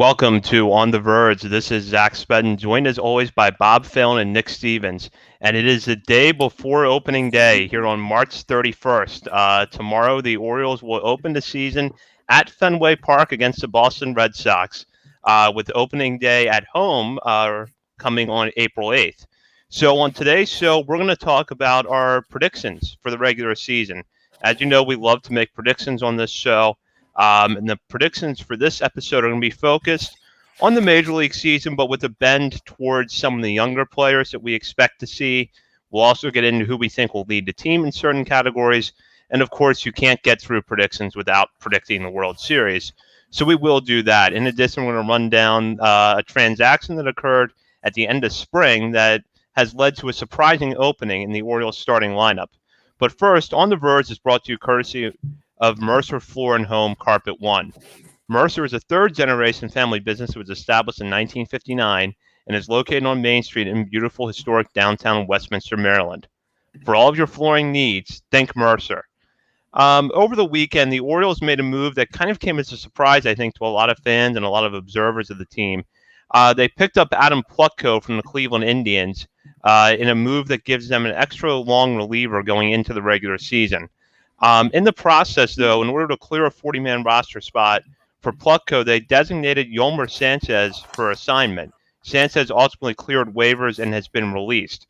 Welcome to On the Verge. This is Zach Spedden, joined as always by Bob Phelan and Nick Stevens. And it is the day before opening day here on March 31st. Tomorrow, the Orioles will open the season at Fenway Park against the Boston Red Sox, with opening day at home coming on April 8th. So, on today's show, we're going to talk about our predictions for the regular season. As you know, we love to make predictions on this show. And the predictions for this episode are going to be focused on the Major League season, but with a bend towards some of the younger players that we expect to see. We'll also get into who we think will lead the team in certain categories. And of course, you can't get through predictions without predicting the World Series. So we will do that. In addition, we're going to run down a transaction that occurred at the end of spring that has led to a surprising opening in the Orioles starting lineup. But first, On the Verge is brought to you courtesy of Mercer Floor and Home Carpet One. Mercer is a third-generation family business that was established in 1959 and is located on Main Street in beautiful historic downtown Westminster, Maryland. For all of your flooring needs, think Mercer. Over the weekend, the Orioles made a move that kind of came as a surprise, I think, to a lot of fans and a lot of observers of the team. They picked up Adam Plutko from the Cleveland Indians in a move that gives them an extra long reliever going into the regular season. In the process, though, in order to clear a 40-man roster spot for Plutko, they designated Yolmer Sanchez for assignment. Sanchez ultimately cleared waivers and has been released.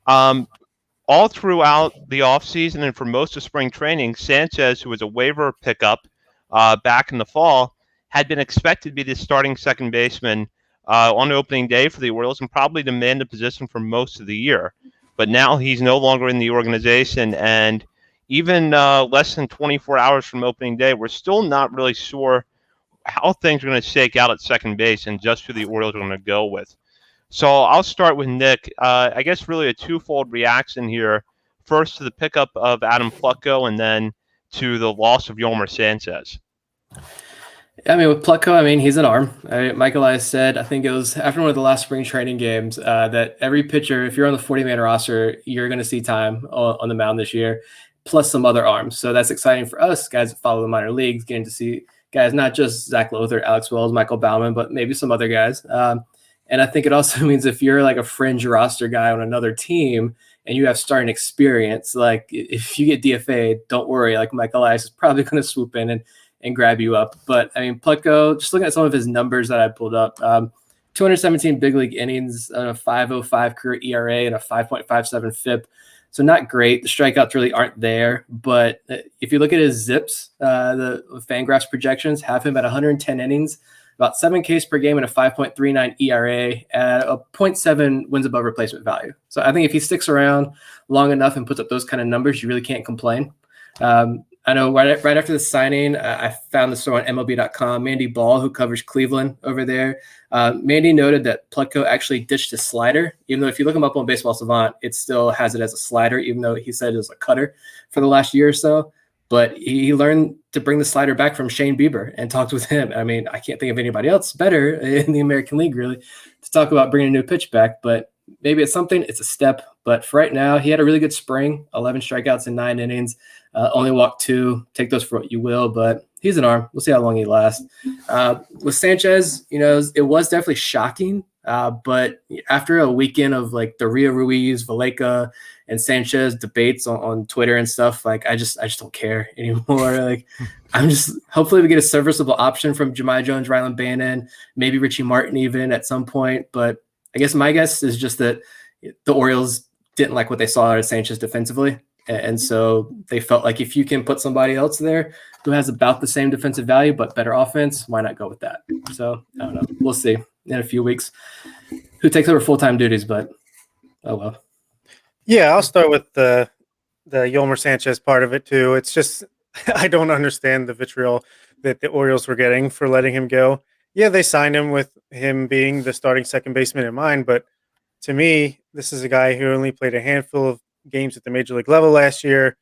All throughout the offseason and for most of spring training, Sanchez, who was a waiver pickup back in the fall, had been expected to be the starting second baseman on opening day for the Orioles and probably demand the position for most of the year. But now he's no longer in the organization, and even less than 24 hours from opening day, we're still not really sure how things are going to shake out at second base and just who the Orioles are going to go with. So I'll start with Nick. I guess really a twofold reaction here. First to the pickup of Adam Plutko and then to the loss of Yolmer Sanchez. I mean, with Plutko, he's an arm. Michael Elias said, I think it was after one of the last spring training games, that every pitcher, if you're on the 40-man roster, you're going to see time on the mound this year, plus some other arms. So that's exciting for us, guys that follow the minor leagues, getting to see guys, not just Zach Lothar, Alex Wells, Michael Baumann, but maybe some other guys. And I think it also means if you're like a fringe roster guy on another team and you have starting experience, like if you get DFA, don't worry. Like Michael Elias is probably going to swoop in and grab you up. But Plutko, just looking at some of his numbers that I pulled up, 217 big league innings, a 5.05 career ERA, and a 5.57 FIP. So not great. The strikeouts really aren't there. But if you look at his ZiPS, the Fangraphs projections have him at 110 innings, about 7 Ks per game, and a 5.39 ERA, and a 0.7 wins above replacement value. So I think if he sticks around long enough and puts up those kind of numbers, you really can't complain. I know right after the signing, I found this story on MLB.com. Mandy Ball, who covers Cleveland over there, Mandy noted that Plutko actually ditched his slider, even though if you look him up on Baseball Savant, it still has it as a slider, even though he said it was a cutter for the last year or so. But he learned to bring the slider back from Shane Bieber and talked with him. I can't think of anybody else better in the American League, really, to talk about bringing a new pitch back. But maybe it's something, it's a step. But for right now, he had a really good spring, 11 strikeouts in 9 innings, only walked 2. Take those for what you will, but he's an arm. We'll see how long he lasts. With Sanchez, it was definitely shocking. But after a weekend of like the Rio Ruiz, Valleca, and Sanchez debates on Twitter and stuff, like I just don't care anymore. Like hopefully we get a serviceable option from Jahmai Jones, Rylan Bannon, maybe Richie Martin even at some point. But I guess my guess is just that the Orioles didn't like what they saw out of Sanchez defensively. And so they felt like if you can put somebody else there who has about the same defensive value but better offense, why not go with that? So I don't know. We'll see in a few weeks who takes over full-time duties, but oh well. Yeah, I'll start with the Yolmer Sanchez part of it too. It's just I don't understand the vitriol that the Orioles were getting for letting him go. Yeah, they signed him with him being the starting second baseman in mind, but to me, this is a guy who only played a handful of games at the major league level last year.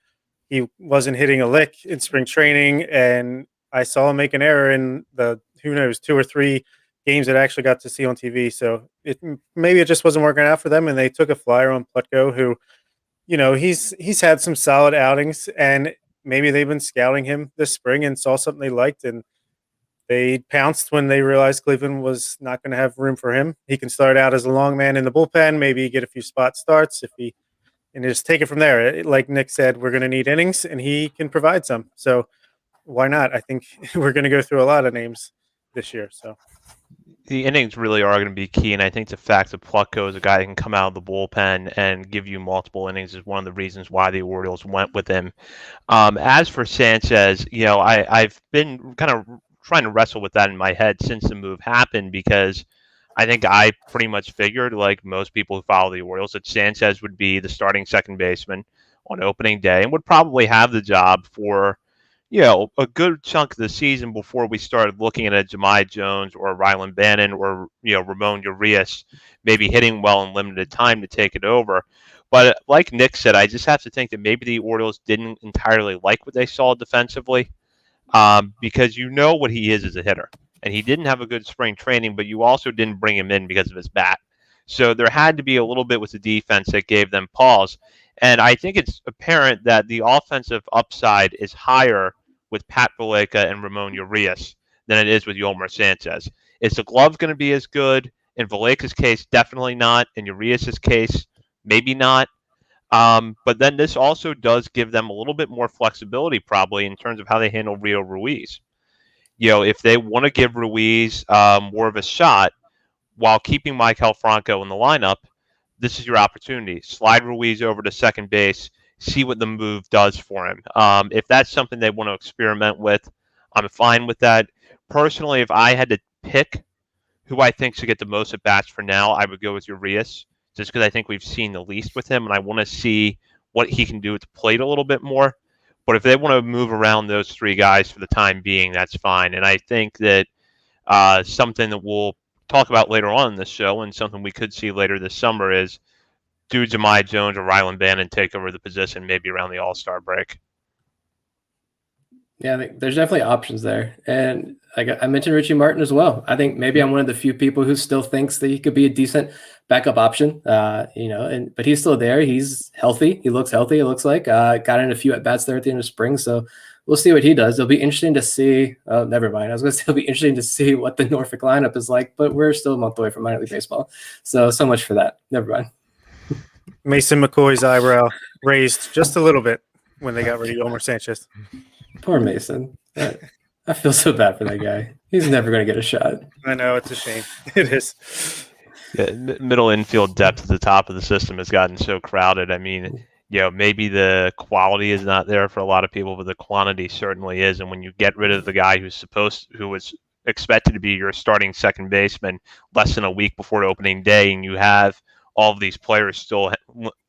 He wasn't hitting a lick in spring training, and I saw him make an error in the 2 or 3 games that I actually got to see on TV. So maybe it just wasn't working out for them, and they took a flyer on Plutko, who, he's had some solid outings, and maybe they've been scouting him this spring and saw something they liked, and They pounced when they realized Cleveland was not going to have room for him. He can start out as a long man in the bullpen, maybe get a few spot starts and just take it from there. Like Nick said, we're going to need innings, and he can provide some. So why not? I think we're going to go through a lot of names this year. So the innings really are going to be key, and I think the fact that Plutko is a guy that can come out of the bullpen and give you multiple innings is one of the reasons why the Orioles went with him. As for Sanchez, I've been kind of trying to wrestle with that in my head since the move happened because I think I pretty much figured, like most people who follow the Orioles, that Sanchez would be the starting second baseman on opening day and would probably have the job for a good chunk of the season before we started looking at a Jahmai Jones or a Rylan Bannon or, Ramon Urias maybe hitting well in limited time to take it over. But like Nick said, I just have to think that maybe the Orioles didn't entirely like what they saw defensively because you know what he is as a hitter. And he didn't have a good spring training, but you also didn't bring him in because of his bat. So there had to be a little bit with the defense that gave them pause. And I think it's apparent that the offensive upside is higher with Pat Valleca and Ramon Urias than it is with Yolmer Sanchez. Is the glove going to be as good? In Valleca's case, definitely not. In Urias's case, maybe not. But then this also does give them a little bit more flexibility, probably, in terms of how they handle Rio Ruiz. If they want to give Ruiz more of a shot while keeping Maikel Franco in the lineup, this is your opportunity. Slide Ruiz over to second base, see what the move does for him. If that's something they want to experiment with, I'm fine with that. Personally, if I had to pick who I think should get the most at bats for now, I would go with Urias, just because I think we've seen the least with him, and I want to see what he can do at the plate a little bit more. But if they want to move around those three guys for the time being, that's fine. And I think that something that we'll talk about later on in this show and something we could see later this summer is do Jahmai Jones or Rylan Bannon take over the position maybe around the All-Star break. Yeah, I think there's definitely options there. And I mentioned Richie Martin as well. I think maybe I'm one of the few people who still thinks that he could be a decent backup option, but he's still there. He's healthy. He looks healthy, it looks like. Got in a few at-bats there at the end of spring, so we'll see what he does. It'll be interesting to see. Never mind. I was going to say it'll be interesting to see what the Norfolk lineup is like, but we're still a month away from minor league baseball. So much for that. Never mind. Mason McCoy's eyebrow raised just a little bit when they got rid of Yolmer Sanchez. Poor Mason. I feel so bad for that guy. He's never going to get a shot. I know, it's a shame. It is. Yeah, middle infield depth at the top of the system has gotten so crowded. I mean, maybe the quality is not there for a lot of people, but the quantity certainly is. And when you get rid of the guy who was expected to be your starting second baseman less than a week before opening day, and you have all of these players still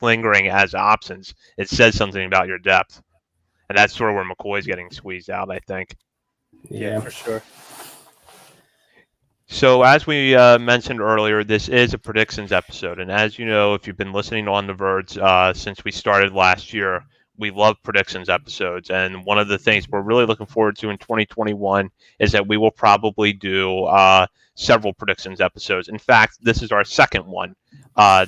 lingering as options, it says something about your depth. And that's sort of where McCoy's getting squeezed out, I think. Yeah, for sure. So as we mentioned earlier, this is a predictions episode. And as you know, if you've been listening on The Verge since we started last year, we love predictions episodes. And one of the things we're really looking forward to in 2021 is that we will probably do several predictions episodes. In fact, this is our second one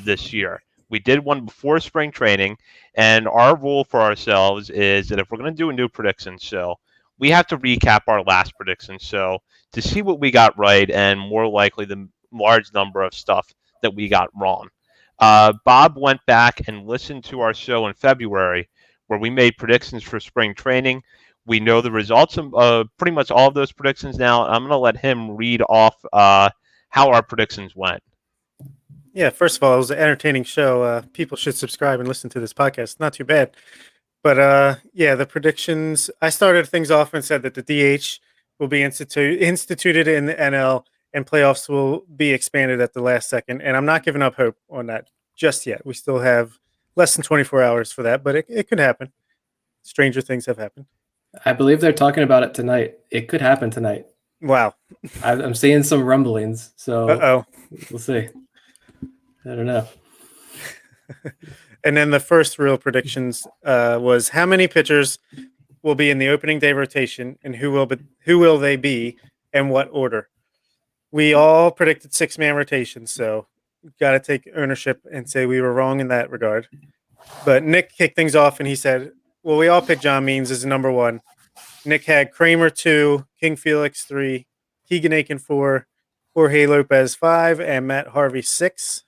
this year. We did one before spring training, and our rule for ourselves is that if we're going to do a new prediction show, we have to recap our last prediction show to see what we got right and more likely the large number of stuff that we got wrong. Bob went back and listened to our show in February where we made predictions for spring training. We know the results of pretty much all of those predictions now. I'm going to let him read off how our predictions went. Yeah, first of all, it was an entertaining show. People should subscribe and listen to this podcast. Not too bad. But the predictions, I started things off and said that the DH will be instituted in the NL and playoffs will be expanded at the last second. And I'm not giving up hope on that just yet. We still have less than 24 hours for that, but it could happen. Stranger things have happened. I believe they're talking about it tonight. It could happen tonight. Wow. I'm seeing some rumblings, so we'll see. I don't know. And then the first real predictions was how many pitchers will be in the opening day rotation and who will they be and what order. We all predicted 6-man rotations, so got to take ownership and say we were wrong in that regard. But Nick kicked things off and he said, well, we all picked John Means as number 1. Nick had Kramer 2, King Felix 3, Keegan Aiken 4, Jorge Lopez 5, and Matt Harvey 6.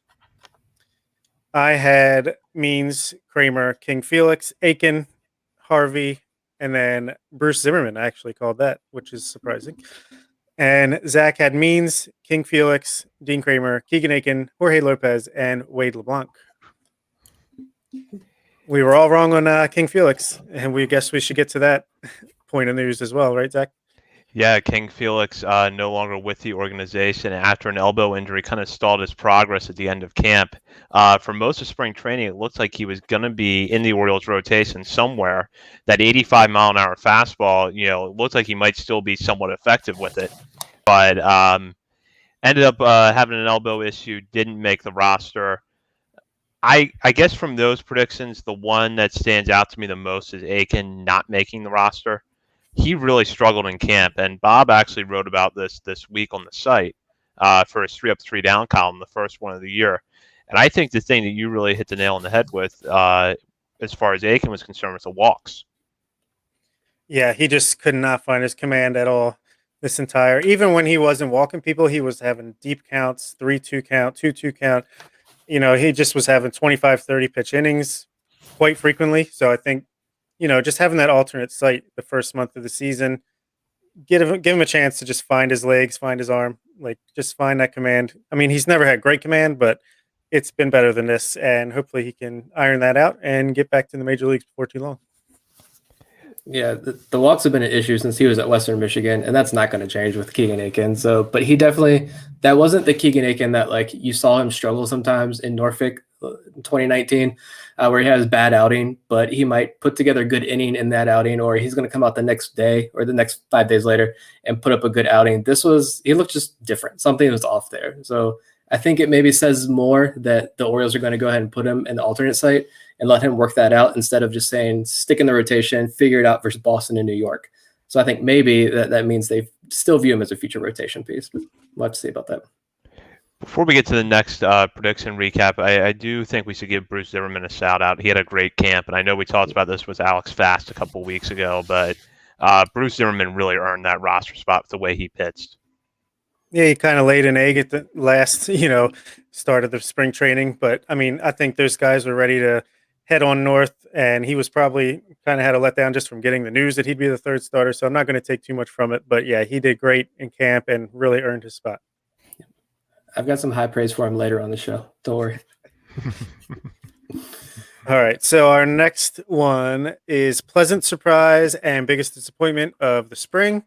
I had Means, Kramer, King Felix, Aiken, Harvey, and then Bruce Zimmerman. I actually called that, which is surprising. And Zach had Means, King Felix, Dean Kramer, Keegan Aiken, Jorge Lopez, and Wade LeBlanc. We were all wrong on King Felix, and we guess we should get to that point of news as well, right, Zach? Yeah, King Felix no longer with the organization after an elbow injury kind of stalled his progress at the end of camp. For most of spring training, it looked like he was going to be in the Orioles rotation somewhere. That 85-mile-an-hour fastball, it looked like he might still be somewhat effective with it, but ended up having an elbow issue, didn't make the roster. I guess from those predictions, the one that stands out to me the most is Aiken not making the roster. He really struggled in camp, and Bob actually wrote about this week on the site for his 3 up, 3 down column, the first one of the year. And I think the thing that you really hit the nail on the head with, as far as Aiken was concerned, was the walks. Yeah, he just could not find his command at all this entire. Even when he wasn't walking people, he was having deep counts, 3-2 count, 2-2 count. He just was having 25, 30 pitch innings quite frequently. So I think, just having that alternate site the first month of the season, give him a chance to just find his legs, find his arm, like just find that command. I mean, he's never had great command, but it's been better than this. And hopefully he can iron that out and get back to the major leagues before too long. Yeah, the walks have been an issue since he was at Western Michigan, and that's not going to change with Keegan Aiken. So, but he definitely, that wasn't the Keegan Aiken that like you saw him struggle sometimes in Norfolk in 2019, where he had his bad outing, but he might put together a good inning in that outing, or he's going to come out the next day or the next 5 days later and put up a good outing. He looked just different. Something was off there. So I think it maybe says more that the Orioles are going to go ahead and put him in the alternate site and let him work that out instead of just saying stick in the rotation, figure it out versus Boston and New York. So I think maybe that means they still view him as a future rotation piece. But we'll have to see about that. Before we get to the next prediction recap, I do think we should give Bruce Zimmerman a shout out. He had a great camp, and I know we talked about this with Alex Fast a couple weeks ago, but Bruce Zimmerman really earned that roster spot with the way he pitched. Yeah, he kind of laid an egg at the last, start of the spring training. But I mean, I think those guys were ready to head on north, and he was probably kind of had a letdown just from getting the news that he'd be the third starter. So I'm not going to take too much from it. But yeah, he did great in camp and really earned his spot. I've got some high praise for him later on the show. Don't worry. All right. So our next one is pleasant surprise and biggest disappointment of the spring.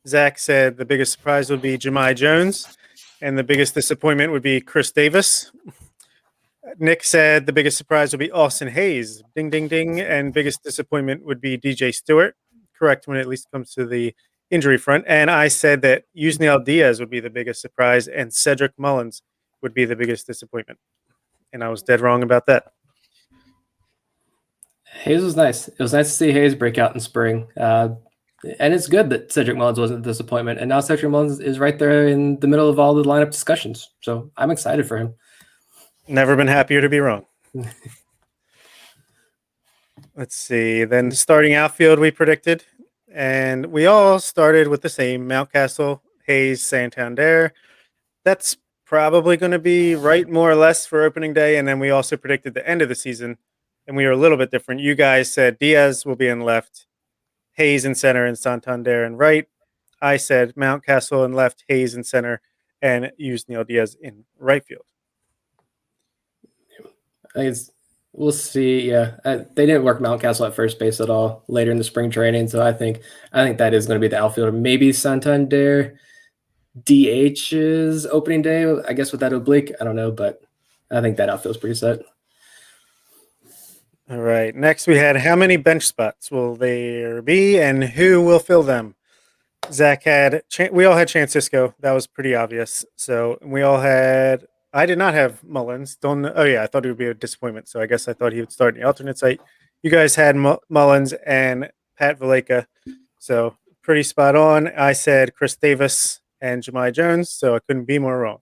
Zach said the biggest surprise would be Jahmai Jones, and the biggest disappointment would be Chris Davis. Nick said the biggest surprise would be Austin Hayes. Ding, ding, ding. And biggest disappointment would be DJ Stewart. Correct when it at least comes to the injury front. And I said that Yusniel Diaz would be the biggest surprise and Cedric Mullins would be the biggest disappointment. And I was dead wrong about that. Hayes was nice. It was nice to see Hayes break out in spring. And it's good that Cedric Mullins wasn't a disappointment. And now Cedric Mullins is right there in the middle of all the lineup discussions. So I'm excited for him. Never been happier to be wrong. Let's see. Then starting outfield we predicted. And we all started with the same Mountcastle, Hayes, Santander. That's probably going to be right more or less for opening day. And then we also predicted the end of the season. And we were a little bit different. You guys said Diaz will be in left, Hayes in center, and Santander in right. I said Mountcastle in left, Hayes in center, and Yusniel Diaz in right field. We'll see. Yeah, they didn't work Mountcastle at first base at all later in the spring training, so I think that is going to be the outfielder. Maybe Santander DH's opening day. I guess with that oblique, I don't know, but I think that outfield's pretty set. All right. Next, we had how many bench spots will there be, and who will fill them? Zach had. We all had Francisco. That was pretty obvious. So we all had. I did not have Mullins. Oh yeah, I thought it would be a disappointment. So I guess I thought he would start in the alternate site. You guys had Mullins and Pat Valleca. So pretty spot on. I said Chris Davis and Jahmai Jones. So I couldn't be more wrong.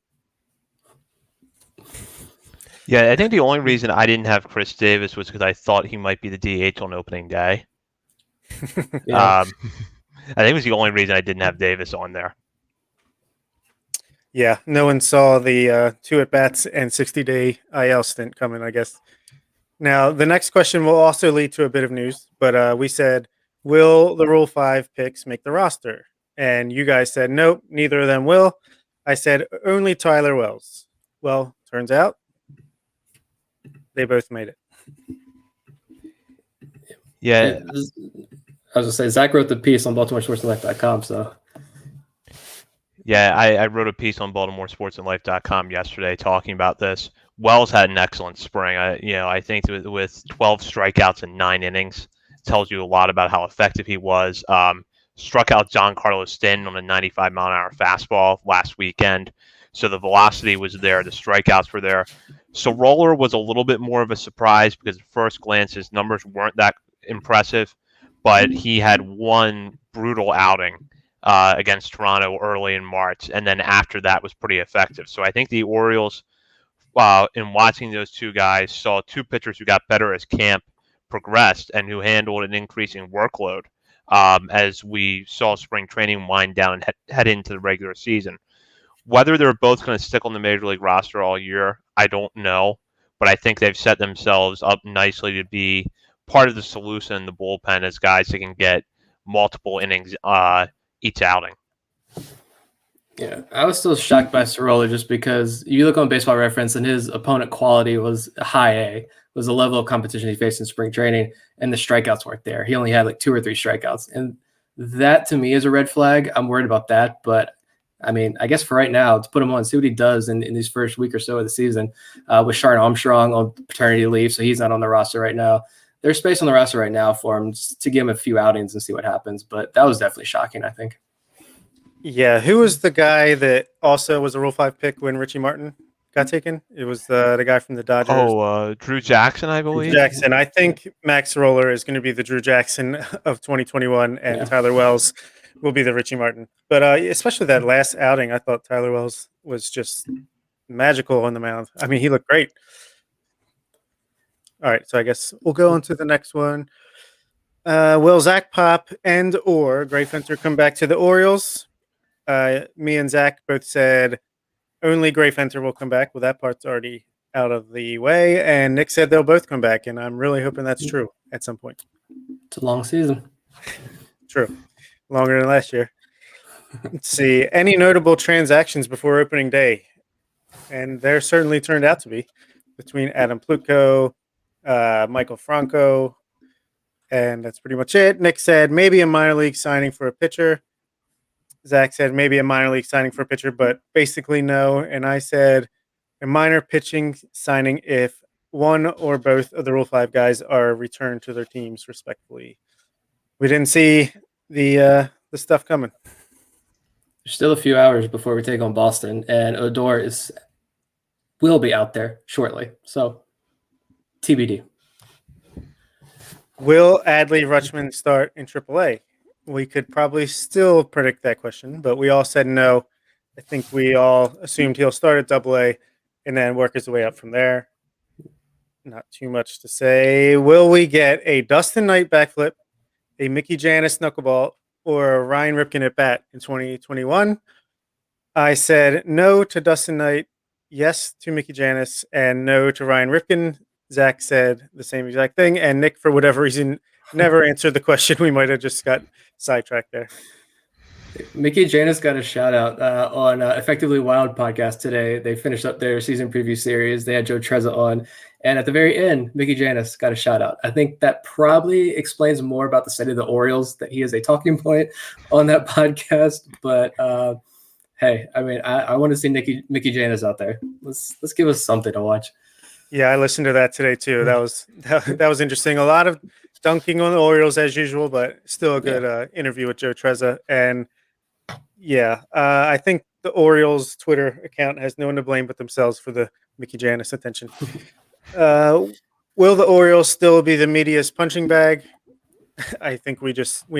Yeah, I think the only reason I didn't have Chris Davis was because I thought he might be the DH on opening day. Yeah. I think it was the only reason I didn't have Davis on there. Yeah, no one saw the 2 at bats and 60-day IL stint coming, I guess. Now, the next question will also lead to a bit of news, but we said, will the Rule 5 picks make the roster? And you guys said, nope, neither of them will. I said, only Tyler Wells. Well, turns out they both made it. Yeah, I was gonna say Zach wrote the piece on BaltimoreSportsandLife.com, so yeah, I wrote a piece on BaltimoreSportsAndLife.com yesterday talking about this. Wells had an excellent spring. I think with 12 strikeouts in 9 innings, tells you a lot about how effective he was. Struck out John Carlos Stanton on a 95-mile-an-hour fastball last weekend, so the velocity was there, the strikeouts were there. So Roller was a little bit more of a surprise because at first glance his numbers weren't that impressive, but he had one brutal outing against Toronto early in March, and then after that was pretty effective. So I think the Orioles, in watching those two guys, saw two pitchers who got better as camp progressed and who handled an increasing workload as we saw spring training wind down and head into the regular season. Whether they're both going to stick on the major league roster all year, I don't know, but I think they've set themselves up nicely to be part of the solution in the bullpen as guys that can get multiple innings each outing. yeah, I was still shocked by Sorolla just because you look on Baseball Reference and his opponent quality was high A, was the level of competition he faced in spring training, and the strikeouts weren't there. He only had like 2 or 3 strikeouts, and that to me is a red flag. I'm worried about that, but I mean, I guess for right now, to put him on, see what he does in these first week or so of the season. With Sharon Armstrong on paternity leave, so he's not on the roster right now. There's space on the roster right now for him just to give him a few outings and see what happens, but that was definitely shocking, I think. Yeah, who was the guy that also was a Rule 5 pick when Richie Martin got taken? It was the guy from the Dodgers. Drew Jackson, I Drew believe. Jackson. I think Max Roller is going to be the Drew Jackson of 2021, and Yeah. Tyler Wells will be the Richie Martin. But especially that last outing, I thought Tyler Wells was just magical on the mound. I mean, he looked great. All right, so I guess we'll go on to the next one. Will Zach Pop and or Gray Fenter come back to the Orioles? Me and Zach both said only Gray Fenter will come back. Well, that part's already out of the way. And Nick said they'll both come back, and I'm really hoping that's true at some point. It's a long season. True. Longer than last year. Let's see. Any notable transactions before opening day? And there certainly turned out to be between Adam Plutko, Michael Franco, and that's pretty much it. Nick said maybe a minor league signing for a pitcher. Zach said maybe a minor league signing for a pitcher, but basically no. And I said a minor pitching signing if one or both of the Rule 5 guys are returned to their teams respectfully. We didn't see the stuff coming. There's still a few hours before we take on Boston, and Odor will be out there shortly. So TBD. Will Adley Rutschman start in AAA? We could probably still predict that question, but we all said no. I think we all assumed he'll start at AA and then work his way up from there. Not too much to say. Will we get a Dustin Knight backflip, a Mickey Janis knuckleball, or a Ryan Ripken at bat in 2021? I said no to Dustin Knight, yes to Mickey Janis, and no to Ryan Ripken. Zach said the same exact thing, and Nick, for whatever reason, never answered the question. We might have just got sidetracked there. Mickey Janis got a shout out on Effectively Wild podcast today. They finished up their season preview series. They had Joe Trezza on, and at the very end, Mickey Janis got a shout out. I think that probably explains more about the state of the Orioles, that he is a talking point on that podcast. But hey, I mean, I want to see Mickey Janis out there. Let's give us something to watch. Yeah, I listened to that today too. That was interesting. A lot of dunking on the Orioles as usual, but still a good interview with Joe Trezza. And yeah, I think the Orioles Twitter account has no one to blame but themselves for the Mickey Janis attention. Will the Orioles still be the media's punching bag? I think we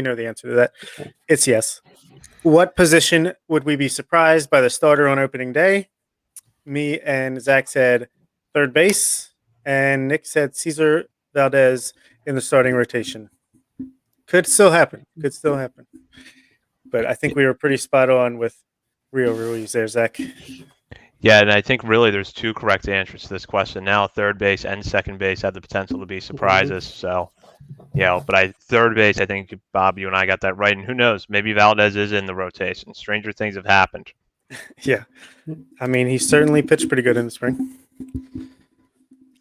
know the answer to that. It's yes. What position would we be surprised by the starter on opening day? Me and Zach said third base, and Nick said Cesar Valdez in the starting rotation. Could still happen. But I think we were pretty spot on with Rio Ruiz there, Zach. Yeah, and I think really there's two correct answers to this question now. Third base and second base have the potential to be surprises. So, but third base, I think, Bob, you and I got that right. And who knows? Maybe Valdez is in the rotation. Stranger things have happened. Yeah. I mean, he certainly pitched pretty good in the spring.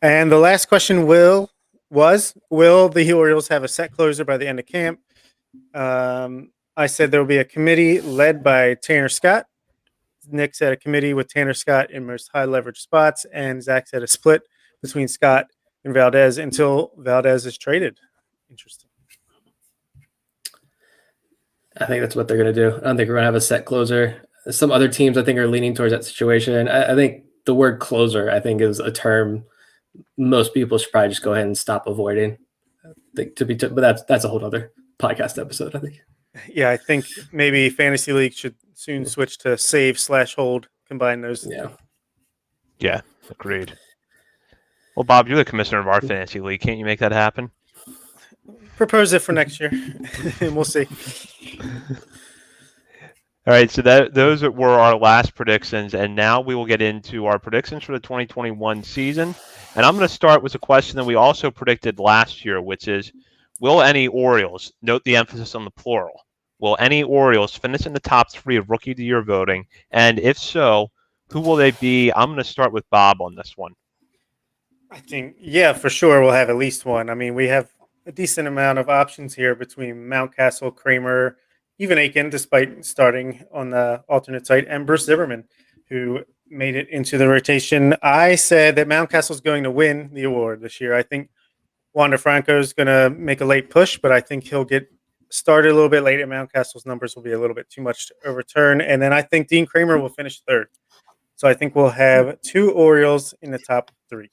And the last question will the Orioles have a set closer by the end of camp? I said there will be a committee led by Tanner Scott. Nick said a committee with Tanner Scott in most high leverage spots, and Zach said a split between Scott and Valdez until Valdez is traded. Interesting. I think that's what they're going to do. I don't think we're going to have a set closer. Some other teams, I think, are leaning towards that situation. I think the word closer, I think, is a term most people should probably just go ahead and stop avoiding. But that's a whole other podcast episode, I think. Yeah, I think maybe Fantasy League should soon switch to save/hold, combine those. Yeah, agreed. Well, Bob, you're the commissioner of our Fantasy League. Can't you make that happen? Propose it for next year, and we'll see. All right, so those were our last predictions, and now we will get into our predictions for the 2021 season. And I'm going to start with a question that we also predicted last year, which is, will any Orioles, note the emphasis on the plural, will any Orioles finish in the top 3 of Rookie of the Year voting? And if so, who will they be? I'm going to start with Bob on this one. I think, yeah, for sure we'll have at least one. I mean, we have a decent amount of options here between Mountcastle, Kramer, even Aiken, despite starting on the alternate site, and Bruce Zimmerman, who made it into the rotation. I said that Mountcastle is going to win the award this year. I think Wander Franco is going to make a late push, but I think he'll get started a little bit late, and Mountcastle's numbers will be a little bit too much to overturn. And then I think Dean Kramer will finish third. So I think we'll have 2 Orioles in the top 3.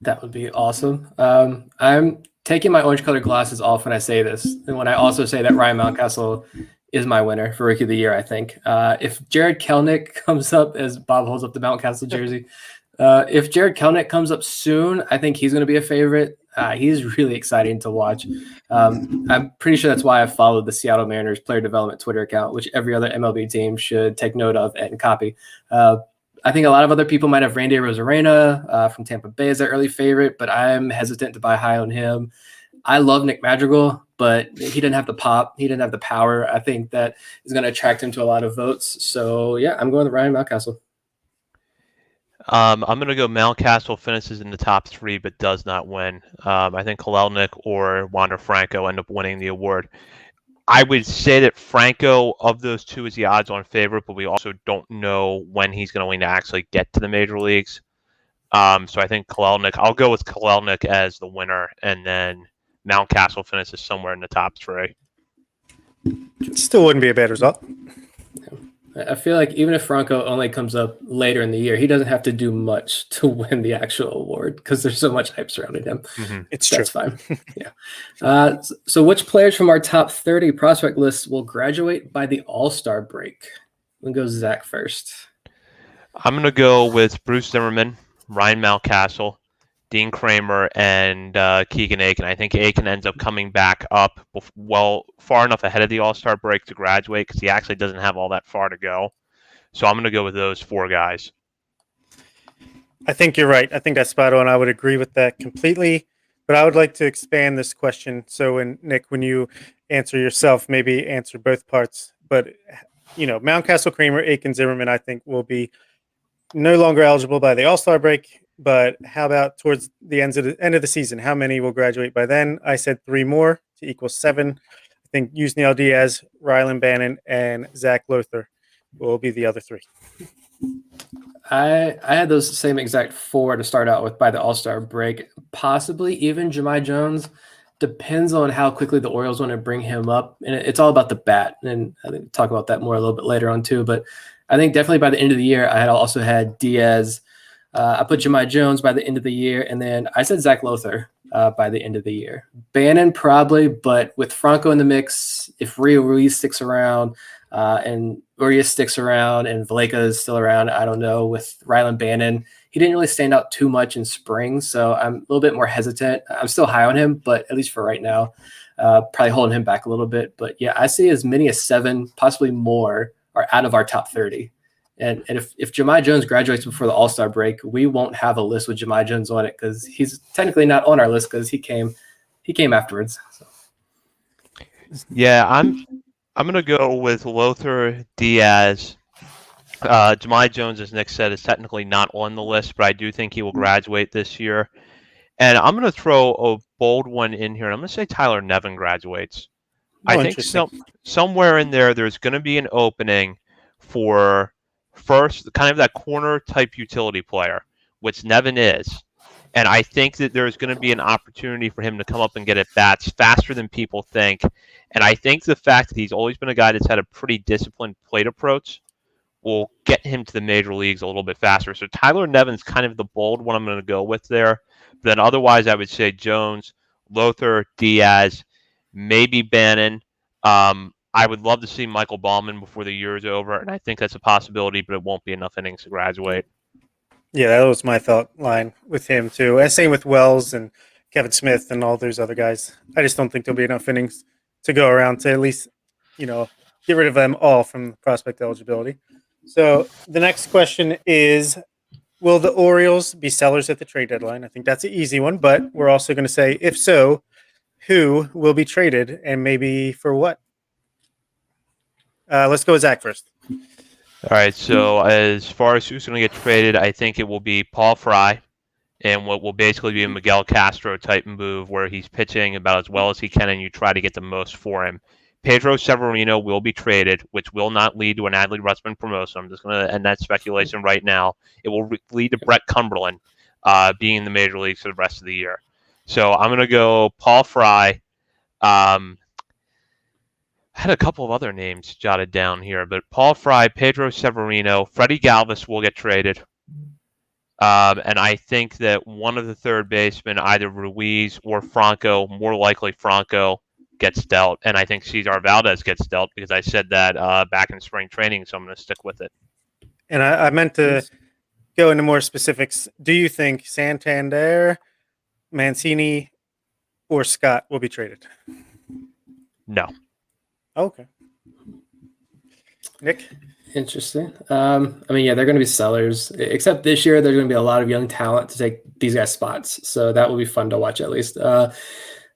That would be awesome. I'm taking my orange-colored glasses off when I say this, and when I also say that Ryan Mountcastle is my winner for Rookie of the Year, I think. If Jared Kelenic comes up, as Bob holds up the Mountcastle jersey, if Jared Kelenic comes up soon, I think he's going to be a favorite. He's really exciting to watch. I'm pretty sure that's why I followed the Seattle Mariners player development Twitter account, which every other MLB team should take note of and copy. I think a lot of other people might have Randy Arozarena from Tampa Bay as their early favorite, but I'm hesitant to buy high on him. I love Nick Madrigal, but he didn't have the pop. He didn't have the power. I think that is going to attract him to a lot of votes. So, yeah, I'm going with Ryan Mountcastle. I'm going to go Mountcastle finishes in the top 3 but does not win. I think Kelenic or Wander Franco end up winning the award. I would say that Franco, of those two, is the odds-on favorite, but we also don't know when he's going to actually get to the major leagues. So I think Kelenic, I'll go with Kelenic as the winner, and then Mountcastle finishes somewhere in the top 3. Still wouldn't be a bad result. I feel like even if Franco only comes up later in the year, he doesn't have to do much to win the actual award because there's so much hype surrounding him. Mm-hmm. That's fine. Yeah. So which players from our top 30 prospect lists will graduate by the All-Star break? We'll go Zach first. I'm going to go with Bruce Zimmerman, Ryan Mountcastle, Dean Kramer, and Keegan Aiken. I think Aiken ends up coming back up far enough ahead of the All-Star break to graduate because he actually doesn't have all that far to go. So I'm going to go with those 4 guys. I think you're right. I think that's spot on. I would agree with that completely. But I would like to expand this question. So, Nick, when you answer yourself, maybe answer both parts. But, Mountcastle, Kramer, Aiken, Zimmerman, I think will be no longer eligible by the All-Star break. But how about towards the end of the season? How many will graduate by then? I said 3 more to equal 7. I think Yusniel Diaz, Rylan Bannon, and Zach Lothar will be the other 3. I had those same exact 4 to start out with by the All-Star break. Possibly even Jahmai Jones. Depends on how quickly the Orioles want to bring him up. And it's all about the bat. And I think we'll talk about that more a little bit later on too. But I think definitely by the end of the year, I had also had Diaz. I put Jahmai Jones by the end of the year, and then I said Zach Lothar by the end of the year. Bannon probably, but with Franco in the mix, if Rio Ruiz sticks around and Urias sticks around and Valleca is still around, I don't know. With Rylan Bannon, he didn't really stand out too much in spring, so I'm a little bit more hesitant. I'm still high on him, but at least for right now, probably holding him back a little bit. But, yeah, I see as many as 7, possibly more are out of our top 30. And if Jahmai Jones graduates before the All-Star break, we won't have a list with Jahmai Jones on it because he's technically not on our list because he came afterwards. So. Yeah, I'm gonna go with Lothar Diaz. Jahmai Jones, as Nick said, is technically not on the list, but I do think he will graduate this year. And I'm going to throw a bold one in here. And I'm going to say Tyler Nevin graduates. I think somewhere in there's going to be an opening for first, kind of that corner type utility player, which Nevin is. And I think that there's going to be an opportunity for him to come up and get at bats faster than people think. And I think the fact that he's always been a guy that's had a pretty disciplined plate approach will get him to the major leagues a little bit faster. So Tyler Nevin's kind of the bold one I'm going to go with there. But then otherwise, I would say Jones, Lothar, Diaz, maybe Bannon. I would love to see Michael Baumann before the year is over, and I think that's a possibility, but it won't be enough innings to graduate. Yeah, that was my thought line with him too. And same with Wells and Kevin Smith and all those other guys. I just don't think there'll be enough innings to go around to at least, get rid of them all from prospect eligibility. So the next question is, will the Orioles be sellers at the trade deadline? I think that's an easy one, but we're also going to say, if so, who will be traded and maybe for what? Let's go with Zach first. All right, so as far as who's going to get traded, I think it will be Paul Fry and what will basically be a Miguel Castro type move where he's pitching about as well as he can and you try to get the most for him. Pedro Severino will be traded, which will not lead to an Adley Rutschman promotion. I'm just going to end that speculation right now. It will lead to Brett Cumberland being in the major leagues for the rest of the year. So I'm going to go Paul Fry. I had a couple of other names jotted down here, but Paul Fry, Pedro Severino, Freddie Galvis will get traded. And I think that one of the third basemen, either Ruiz or Franco, more likely Franco, gets dealt, and I think Cesar Valdez gets dealt because I said that back in spring training, so I'm going to stick with it. And I meant to go into more specifics. Do you think Santander, Mancini, or Scott will be traded? No. Okay. Nick? Interesting. They're going to be sellers, except this year there's going to be a lot of young talent to take these guys' spots, so that will be fun to watch at least.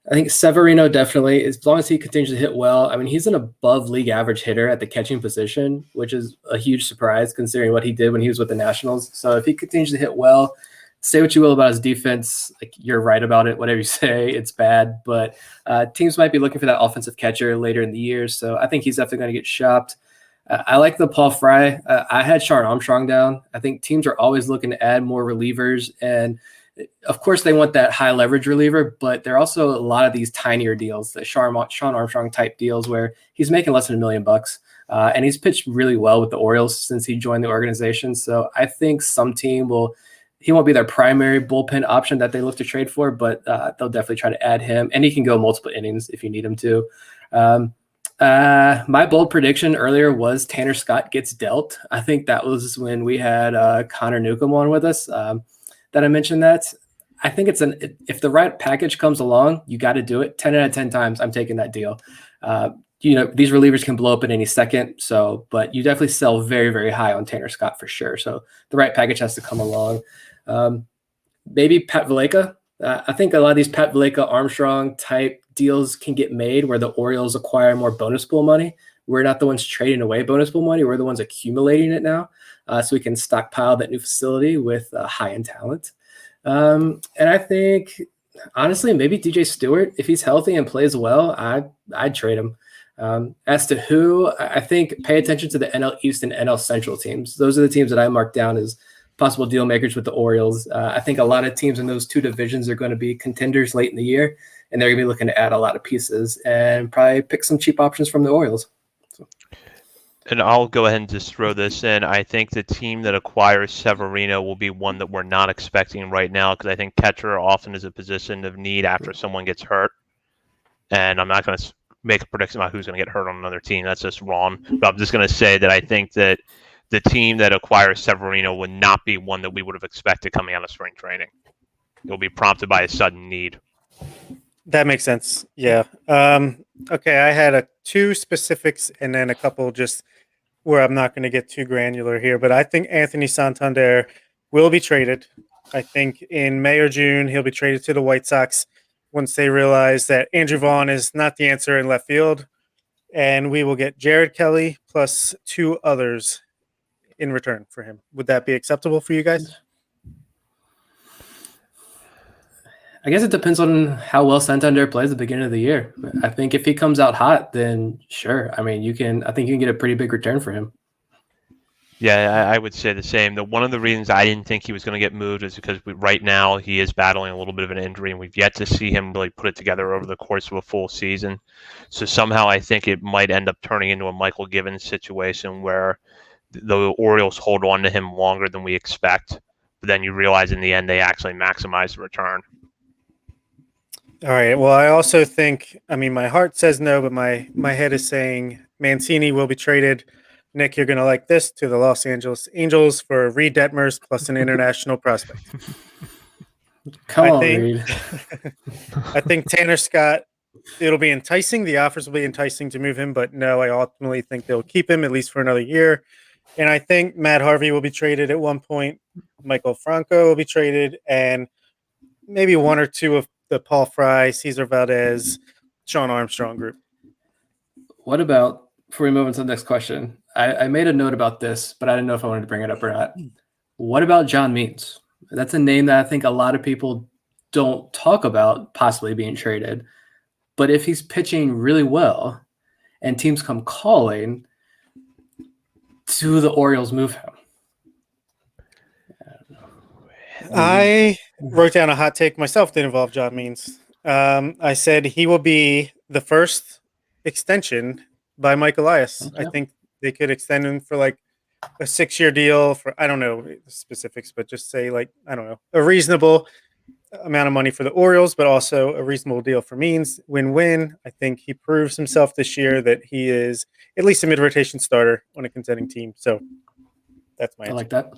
I think Severino definitely, as long as he continues to hit well. I mean, he's an above league average hitter at the catching position, which is a huge surprise considering what he did when he was with the Nationals. So if he continues to hit well, say what you will about his defense, like you're right about it. Whatever you say, it's bad. But teams might be looking for that offensive catcher later in the year. So I think he's definitely going to get shopped. I like the Paul Fry. I had Shawn Armstrong down. I think teams are always looking to add more relievers, and of course, they want that high leverage reliever, but there are also a lot of these tinier deals, the Shawn Armstrong type deals, where he's making less than $1 million bucks, and he's pitched really well with the Orioles since he joined the organization. So I think some team he won't be their primary bullpen option that they look to trade for, but they'll definitely try to add him, and he can go multiple innings if you need him to. My bold prediction earlier was Tanner Scott gets dealt. I think that was when we had Connor Newcomb on with us. That I mentioned that. I think if the right package comes along, you got to do it. 10 out of 10 times, I'm taking that deal. These relievers can blow up at any second. But you definitely sell very, very high on Tanner Scott for sure. So the right package has to come along. Maybe Pat Valaika. I think a lot of these Pat Valaika, Armstrong type deals can get made where the Orioles acquire more bonus pool money. We're not the ones trading away bonus pool money. We're the ones accumulating it now. So we can stockpile that new facility with high-end talent. And I think, honestly, maybe DJ Stewart, if he's healthy and plays well, I'd trade him. As to who, I think pay attention to the NL East and NL Central teams. Those are the teams that I marked down as possible deal makers with the Orioles. I think a lot of teams in those two divisions are going to be contenders late in the year, and they're going to be looking to add a lot of pieces and probably pick some cheap options from the Orioles. And I'll go ahead and just throw this in. I think the team that acquires Severino will be one that we're not expecting right now because I think catcher often is a position of need after someone gets hurt. And I'm not going to make a prediction about who's going to get hurt on another team. That's just wrong. But I'm just going to say that I think that the team that acquires Severino would not be one that we would have expected coming out of spring training. It'll be prompted by a sudden need. That makes sense. Yeah. Okay, I had two specifics and then a couple just where I'm not going to get too granular here, but I think Anthony Santander will be traded. I think in May or June, he'll be traded to the White Sox once they realize that Andrew Vaughn is not the answer in left field. And we will get Jared Kelly plus 2 others in return for him. Would that be acceptable for you guys? I guess it depends on how well Santander plays at the beginning of the year. I think if he comes out hot, then sure. I mean, I think you can get a pretty big return for him. Yeah, I would say the same. One of the reasons I didn't think he was going to get moved is because right now he is battling a little bit of an injury, and we've yet to see him really put it together over the course of a full season. So somehow I think it might end up turning into a Michael Givens situation where the Orioles hold on to him longer than we expect, but then you realize in the end they actually maximize the return. All right. Well, I also think, I mean, my heart says no, but my head is saying Mancini will be traded. Nick, you're going to like this, to the Los Angeles Angels for Reed Detmers plus an international prospect. Come on, Reed. I think Tanner Scott, it'll be enticing. The offers will be enticing to move him, but no, I ultimately think they'll keep him at least for another year. And I think Matt Harvey will be traded at one point. Michael Franco will be traded, and maybe 1 or 2 of the Paul Fry, Cesar Valdez, Sean Armstrong group. What about, before we move on to the next question, I made a note about this, but I didn't know if I wanted to bring it up or not. What about John Means? That's a name that I think a lot of people don't talk about possibly being traded. But if he's pitching really well and teams come calling, do the Orioles move him? I wrote down a hot take myself that involved John Means. I said he will be the first extension by Mike Elias. Okay. I think they could extend him for like a 6-year deal for, I don't know the specifics, but just say like, I don't know, a reasonable amount of money for the Orioles, but also a reasonable deal for Means. Win-win. I think he proves himself this year that he is at least a mid-rotation starter on a contending team. So that's my answer. I like that.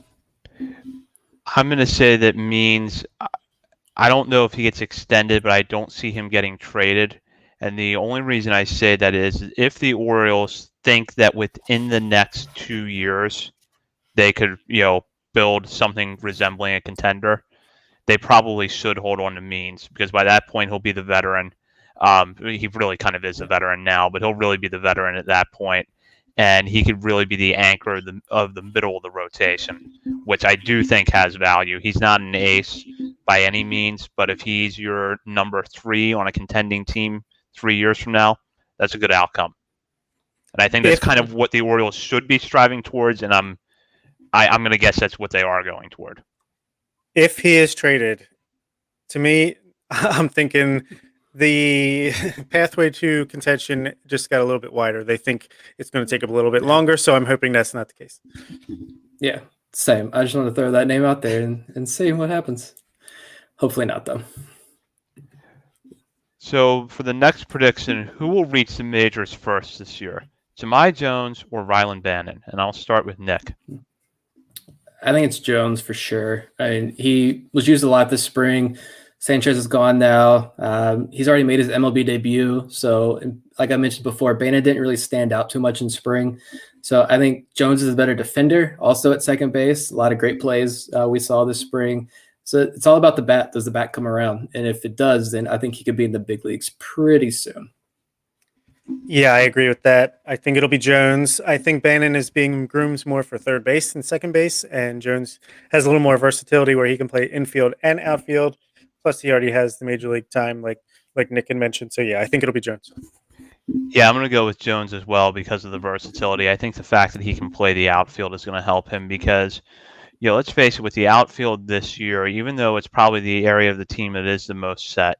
I'm going to say that Means, I don't know if he gets extended, but I don't see him getting traded. And the only reason I say that is if the Orioles think that within the next 2 years they could, build something resembling a contender, they probably should hold on to Means, because by that point he'll be the veteran. He really kind of is a veteran now, but he'll really be the veteran at that point. And he could really be the anchor of the middle of the rotation, which I do think has value. He's not an ace by any means, but if he's your number 3 on a contending team 3 years from now, that's a good outcome. And I think that's kind of what the Orioles should be striving towards, and I'm going to guess that's what they are going toward. If he is traded, to me, I'm thinking the pathway to contention just got a little bit wider. They think it's going to take a little bit longer, so I'm hoping that's not the case. Yeah, same. I just want to throw that name out there and see what happens. Hopefully not, though. So for the next prediction, who will reach the majors first this year? Jahmai Jones or Rylan Bannon? And I'll start with Nick. I think it's Jones for sure. I mean, he was used a lot this spring. Sanchez is gone now. He's already made his MLB debut. So, like I mentioned before, Bannon didn't really stand out too much in spring. So I think Jones is a better defender, also at second base. A lot of great plays we saw this spring. So it's all about the bat. Does the bat come around? And if it does, then I think he could be in the big leagues pretty soon. Yeah, I agree with that. I think it'll be Jones. I think Bannon is being groomed more for third base than second base, and Jones has a little more versatility where he can play infield and outfield. Plus, he already has the major league time, like Nick had mentioned. So, yeah, I think it'll be Jones. Yeah, I'm going to go with Jones as well because of the versatility. I think the fact that he can play the outfield is going to help him because, let's face it, with the outfield this year, even though it's probably the area of the team that is the most set,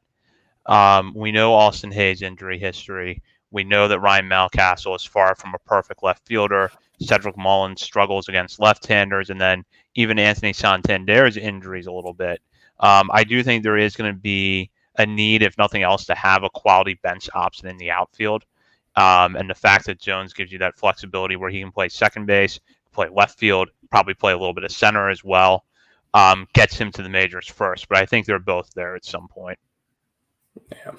we know Austin Hayes' injury history. We know that Ryan Mountcastle is far from a perfect left fielder. Cedric Mullins struggles against left-handers, and then even Anthony Santander's injuries a little bit. I do think there is going to be a need, if nothing else, to have a quality bench option in the outfield. And the fact that Jones gives you that flexibility where he can play second base, play left field, probably play a little bit of center as well, gets him to the majors first. But I think they're both there at some point. Yeah.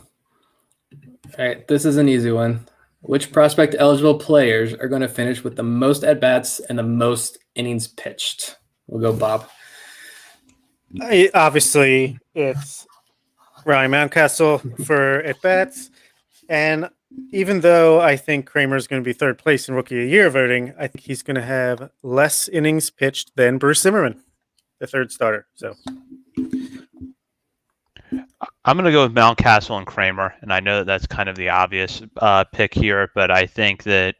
All right, this is an easy one. Which prospect eligible players are going to finish with the most at-bats and the most innings pitched? We'll go Bob. Obviously, it's Ryan Mountcastle for at-bats. And even though I think Kramer is going to be third place in Rookie of the Year voting, I think he's going to have less innings pitched than Bruce Zimmerman, the third starter. So I'm going to go with Mountcastle and Kramer, and I know that that's kind of the obvious pick here, but I think that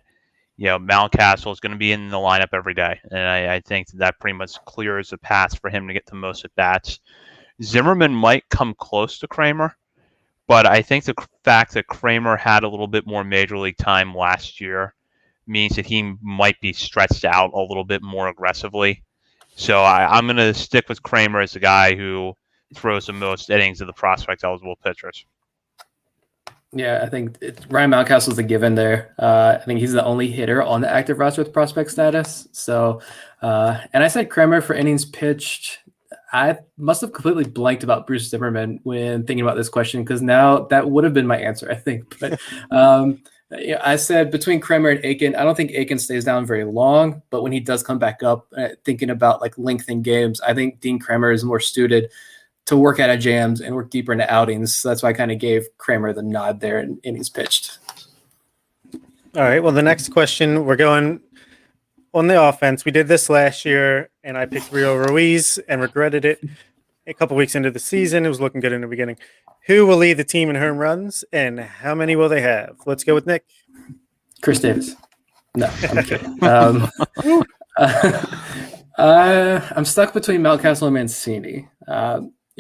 Mountcastle is going to be in the lineup every day, and I think that pretty much clears the path for him to get the most at bats. Zimmerman might come close to Kramer, but I think the fact that Kramer had a little bit more major league time last year means that he might be stretched out a little bit more aggressively. So I'm going to stick with Kramer as the guy who throws the most innings of the prospect eligible pitchers. Yeah, I think Ryan Mountcastle's a given there. I think he's the only hitter on the active roster with prospect status. So, and I said Kramer for innings pitched. I must have completely blanked about Bruce Zimmerman when thinking about this question, because now that would have been my answer, I think. But I said between Kramer and Aiken, I don't think Aiken stays down very long. But when he does come back up, thinking about like length in games, I think Dean Kramer is more suited to work out of jams and work deeper into outings. So that's why I kind of gave Kramer the nod there in innings pitched. All right. Well, the next question, we're going on the offense. We did this last year, and I picked Rio Ruiz and regretted it a couple weeks into the season. It was looking good in the beginning. Who will lead the team in home runs, and how many will they have? Let's go with Nick. Chris Davis. No, I'm kidding. I'm stuck between Mountcastle and Mancini.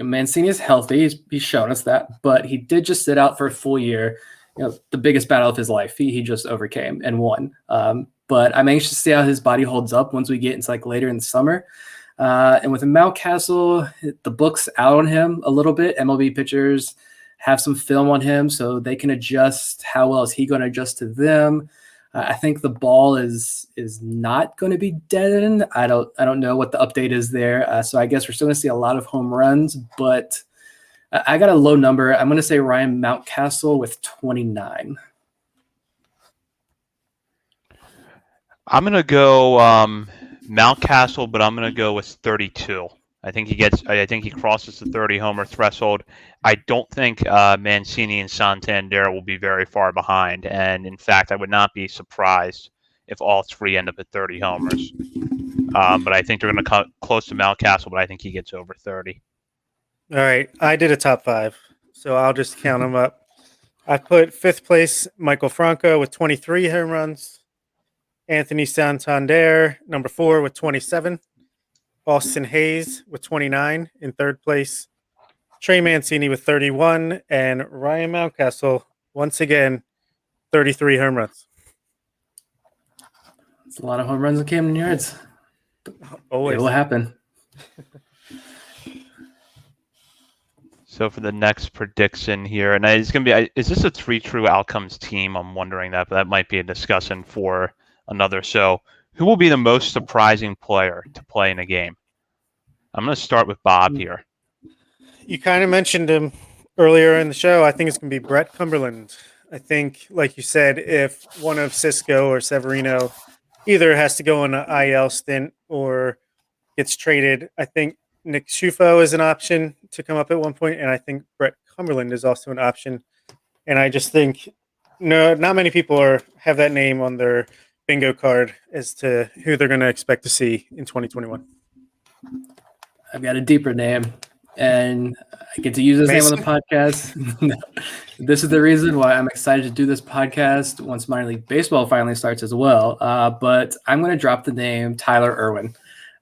Mancini is healthy. He's shown us that, but he did just sit out for a full year. The biggest battle of his life. He just overcame and won. But I'm anxious to see how his body holds up once we get into like later in the summer. And with Mountcastle, the book's out on him a little bit. MLB pitchers have some film on him, so they can adjust. How well is he going to adjust to them? I think the ball is not going to be dead. I don't know what the update is there. So I guess we're still going to see a lot of home runs, but I got a low number. I'm going to say Ryan Mountcastle with 29. I'm going to go Mountcastle, but I'm going to go with 32. I think he crosses the 30 homer threshold. I don't think Mancini and Santander will be very far behind, and in fact, I would not be surprised if all three end up at 30 homers. But I think they're going to cut close to Mountcastle, but I think he gets over 30. All right. I did a top 5, so I'll just count them up. I put 5th place Michael Franco with 23 home runs. Anthony Santander, number 4, with 27. Austin Hayes with 29 in 3rd place. Trey Mancini with 31. And Ryan Mountcastle, once again, 33 home runs. It's a lot of home runs in Camden Yards. Always. It will happen. So for the next prediction here, and it's going to be, is this a 3 true outcomes team? I'm wondering that, but that might be a discussion for another. So who will be the most surprising player to play in a game? I'm going to start with Bob here. You kind of mentioned him earlier in the show. I think it's going to be Brett Cumberland. I think, like you said, if one of Cisco or Severino either has to go on an IL stint or gets traded, I think Nick Schufo is an option to come up at one point, and I think Brett Cumberland is also an option. And I just think not many people have that name on their bingo card as to who they're going to expect to see in 2021. I've got a deeper name, and I get to use this name on the podcast. This is the reason why I'm excited to do this podcast once minor league baseball finally starts as well. But I'm going to drop the name Tyler Irwin.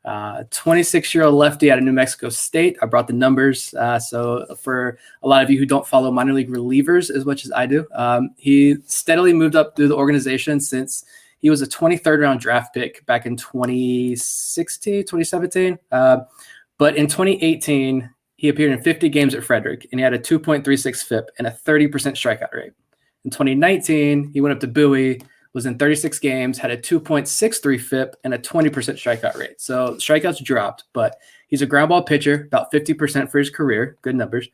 26-year-old lefty out of New Mexico State. I brought the numbers. So for a lot of you who don't follow minor league relievers as much as I do, he steadily moved up through the organization since he was a 23rd round draft pick back in 2017. But in 2018, he appeared in 50 games at Frederick, and he had a 2.36 FIP and a 30% strikeout rate. In 2019, he went up to Bowie, was in 36 games, had a 2.63 FIP and a 20% strikeout rate. So strikeouts dropped, but he's a ground ball pitcher, about 50% for his career. Good numbers.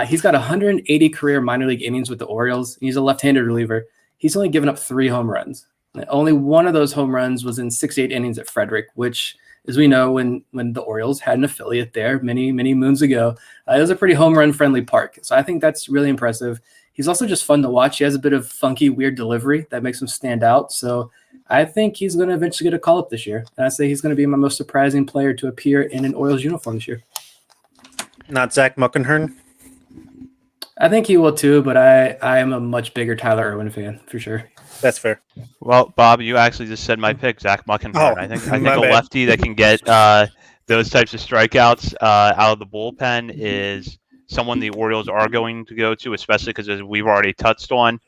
He's got 180 career minor league innings with the Orioles. He's a left-handed reliever. he's only given up 3 home runs. Only one of those home runs was in 6-8 innings at Frederick, which, as we know, when the Orioles had an affiliate there many moons ago, it was a pretty home run friendly park. So I think that's really impressive. He's also just fun to watch. He has a bit of funky, weird delivery that makes him stand out. So I think he's going to eventually get a call up this year. And I say he's going to be my most surprising player to appear in an Orioles uniform this year. Not Zach Muckenhern. I think he will too, but I am a much bigger Tyler Irwin fan for sure. That's fair. Well, Bob, you actually just said my pick, Zach Muckenhorn. Oh, I think my a bad. lefty that can get those types of strikeouts out of the bullpen is someone the Orioles are going to go to, especially because, as we've already touched on,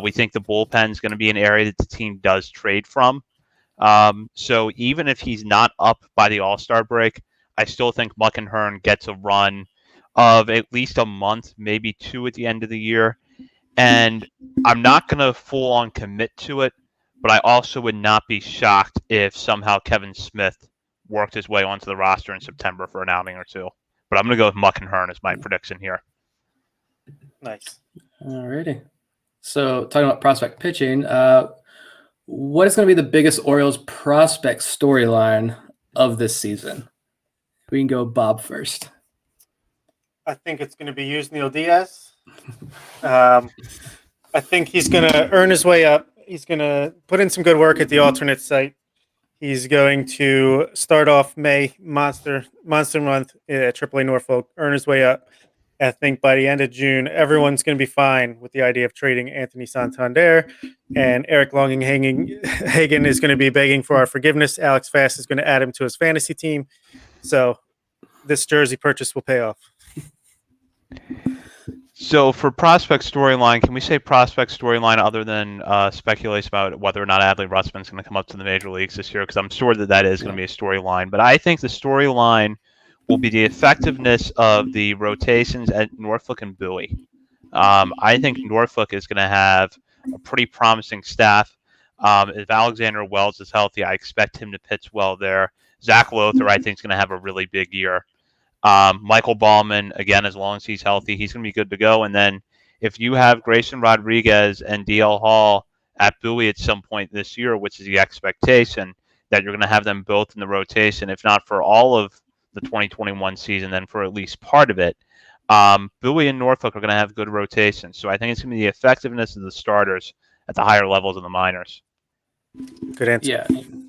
we think the bullpen is going to be an area that the team does trade from. So even if he's not up by the All-Star break, I still think Muckenhorn gets a run of at least a month, maybe 2 at the end of the year. And I'm not going to full on commit to it, but I also would not be shocked if somehow Kevin Smith worked his way onto the roster in September for an outing or 2. But I'm going to go with Muckenhorn as my prediction here. Nice. Alrighty. So talking about prospect pitching, what is going to be the biggest Orioles prospect storyline of this season? We can go Bob first. I think it's going to be Yusniel Diaz. I think he's going to earn his way up. He's going to put in some good work at the alternate site. He's going to start off May monster month at AAA Norfolk, earn his way up. I think by the end of June, everyone's going to be fine with the idea of trading Anthony Santander, and Eric Longenhagen is going to be begging for our forgiveness. Alex Fast is going to add him to his fantasy team. So this jersey purchase will pay off. So for prospect storyline, can we say prospect storyline other than speculation about whether or not Adley Russman's going to come up to the major leagues this year? Because I'm sure that is going to be a storyline. But I think the storyline will be the effectiveness of the rotations at Norfolk and Bowie. I think Norfolk is going to have a pretty promising staff. If Alexander Wells is healthy, I expect him to pitch well there. Zach Lothar, I think, is going to have a really big year. Michael Ballman, again, as long as he's healthy, he's going to be good to go. And then if you have Grayson Rodriguez and DL Hall at Bowie at some point this year, which is the expectation, that you're going to have them both in the rotation, if not for all of the 2021 season, then for at least part of it. Bowie and Norfolk are going to have good rotations. So I think it's going to be the effectiveness of the starters at the higher levels of the minors. Good answer. Yeah,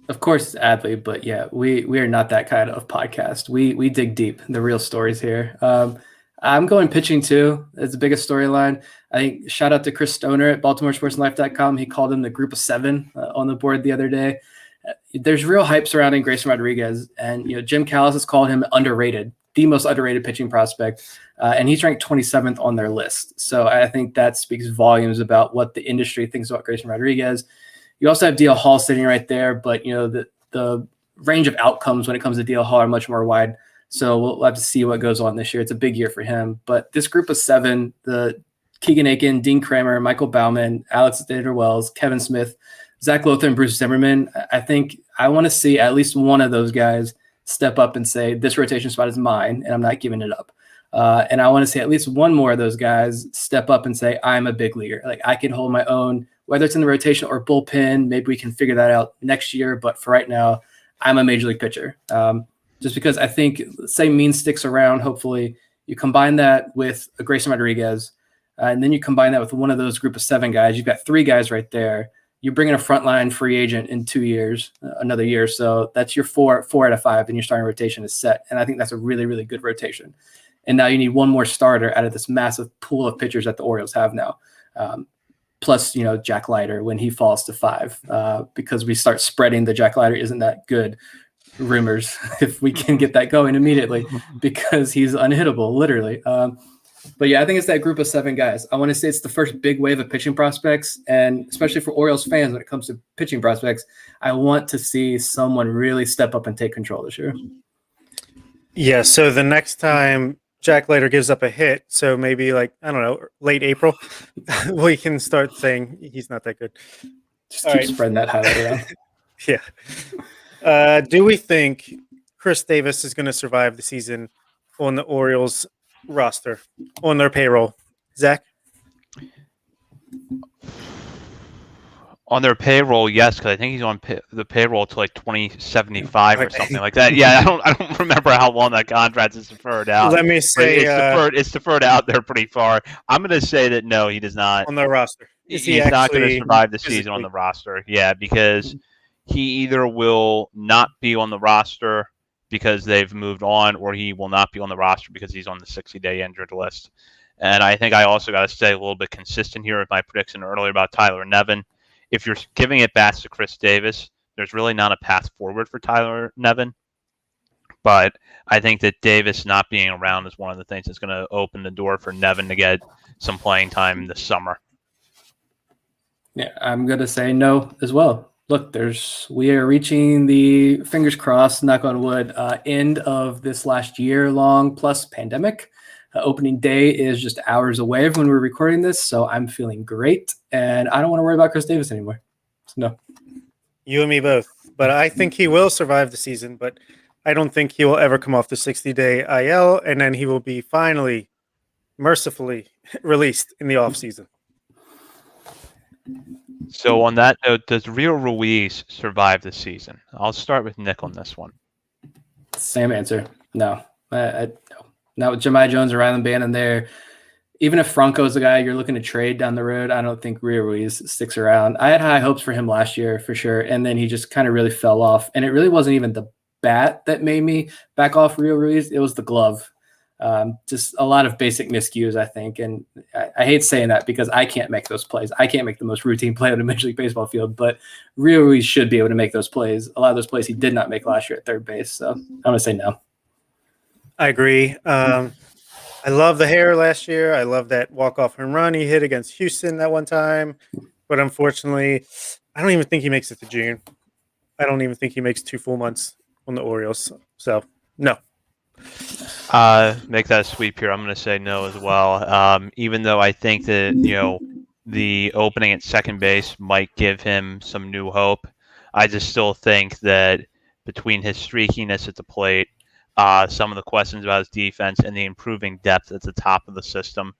of course it's Adley, but yeah, we are not that kind of podcast. We dig deep, the real stories here. I'm going pitching too. It's the biggest storyline. I think shout out to Chris Stoner at BaltimoreSportsLife.com. He called him the group of 7 on the board the other day. There's real hype surrounding Grayson Rodriguez, and Jim Callis has called him underrated, the most underrated pitching prospect, and he's ranked 27th on their list. So I think that speaks volumes about what the industry thinks about Grayson Rodriguez. You also have DL Hall sitting right there, but the range of outcomes when it comes to DL Hall are much more wide. So we'll have to see what goes on this year. It's a big year for him. But this group of 7, the Keegan Aiken, Dean Kramer, Michael Baumann, Alexander Wells, Kevin Smith, Zach Lothar, and Bruce Zimmerman, I think I want to see at least one of those guys step up and say, this rotation spot is mine, and I'm not giving it up. And I want to see at least one more of those guys step up and say, I'm a big leaguer. Like, I can hold my own, whether it's in the rotation or bullpen. Maybe we can figure that out next year. But for right now, I'm a major league pitcher. Just because I think same mean sticks around. Hopefully you combine that with a Grayson Rodriguez, and then you combine that with one of those group of 7 guys. You've got 3 guys right there. You're bringing a frontline free agent in 2 years, another year. So that's your 4 out of 5, and your starting rotation is set. And I think that's a really, really good rotation. And now you need one more starter out of this massive pool of pitchers that the Orioles have now. Plus, Jack Leiter when he falls to 5, because we start spreading the Jack Leiter isn't that good rumors if we can get that going immediately, because he's unhittable, literally. But yeah, I think it's that group of 7 guys. I want to say it's the first big wave of pitching prospects, and especially for Orioles fans when it comes to pitching prospects, I want to see someone really step up and take control this year. Yeah, so the next time Jack Leiter gives up a hit, so maybe late April, we can start saying he's not that good. Just keep spreading that highlight around. Yeah. Do we think Chris Davis is going to survive the season on the Orioles roster, on their payroll? Zach? On their payroll, yes, because I think he's on the payroll to like 2075 or Okay. something like that. Yeah, I don't remember how long that contract is deferred out. Let me But say it's deferred out there pretty far. I'm going to say that no, he does not. on the roster. Is he He's not going to actually survive the season on physically? the roster. Yeah, because he either will not be on the roster because they've moved on, or he will not be on the roster because he's on the 60-day injured list. And I think I also got to stay a little bit consistent here with my prediction earlier about Tyler Nevin. If you're giving it back to Chris Davis, there's really not a path forward for Tyler Nevin. But I think that Davis not being around is one of the things that's going to open the door for Nevin to get some playing time this summer. Yeah, I'm gonna say no as well. Look, we are reaching the, fingers crossed, knock on wood, end of this last year-long plus pandemic. Opening day is just hours away from when we're recording this, so I'm feeling great, and I don't want to worry about Chris Davis anymore. So no. You and me both. But I think he will survive the season, but I don't think he will ever come off the 60-day IL, and then he will be finally, mercifully released in the offseason. So on that note, does Rio Ruiz survive the season? I'll start with Nick on this one. Same answer. No. No. Not with Jemai Jones and Rylan Bannon there. Even if Franco is a guy you're looking to trade down the road, I don't think Rio Ruiz sticks around. I had high hopes for him last year for sure, and then he just kind of really fell off. And it really wasn't even the bat that made me back off Rio Ruiz. It was the glove. Just a lot of basic miscues, I think. And I hate saying that because I can't make those plays. I can't make the most routine play on a Major League Baseball field, but Rio Ruiz should be able to make those plays. A lot of those plays he did not make last year at third base. So I'm going to say no. I agree. I love the hair last year. I love that walk-off home run he hit against Houston that one time. But unfortunately, I don't even think he makes it to June. I don't even think he makes 2 full months on the Orioles. So, no. Make that a sweep here. I'm going to say no as well. Even though I think that, the opening at second base might give him some new hope, I just still think that between his streakiness at the plate, some of the questions about his defense, and the improving depth at the top of the system,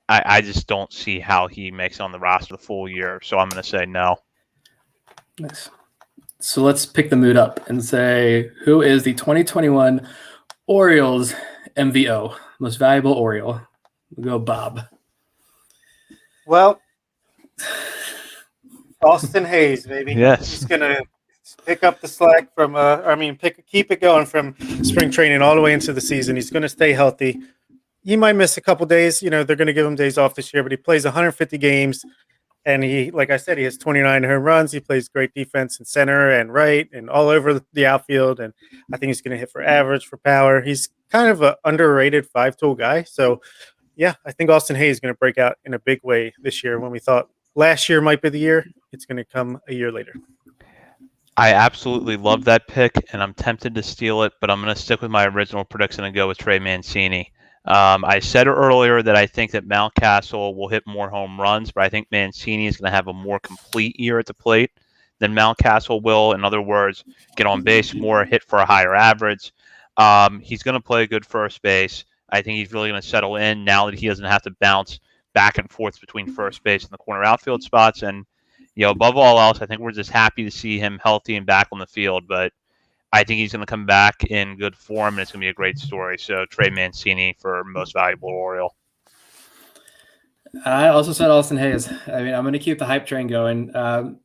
I just don't see how he makes it on the roster the full year. So I'm going to say no. Nice. So let's pick the mood up and say, who is the 2021 Orioles MVO, most valuable Oriole? We'll go Bob. Well, Austin Hayes, baby. Yes. He's going to pick up the slack from, keep it going from spring training all the way into the season. He's going to stay healthy. He might miss a couple days. They're going to give him days off this year, but he plays 150 games. And he, like I said, he has 29 home runs. He plays great defense in center and right and all over the outfield. And I think he's going to hit for average, for power. He's kind of an underrated 5-tool guy. So, yeah, I think Austin Hayes is going to break out in a big way this year. When we thought last year might be the year, it's going to come a year later. I absolutely love that pick, and I'm tempted to steal it, but I'm going to stick with my original prediction and go with Trey Mancini. I said earlier that I think that Mountcastle will hit more home runs, but I think Mancini is going to have a more complete year at the plate than Mountcastle will. In other words, get on base more, hit for a higher average. He's going to play good first base. I think he's really going to settle in now that he doesn't have to bounce back and forth between first base and the corner outfield spots. And, above all else, I think we're just happy to see him healthy and back on the field. But I think he's going to come back in good form, and it's going to be a great story. So Trey Mancini for most valuable Oriole. I also said Austin Hayes. I mean, I'm going to keep the hype train going.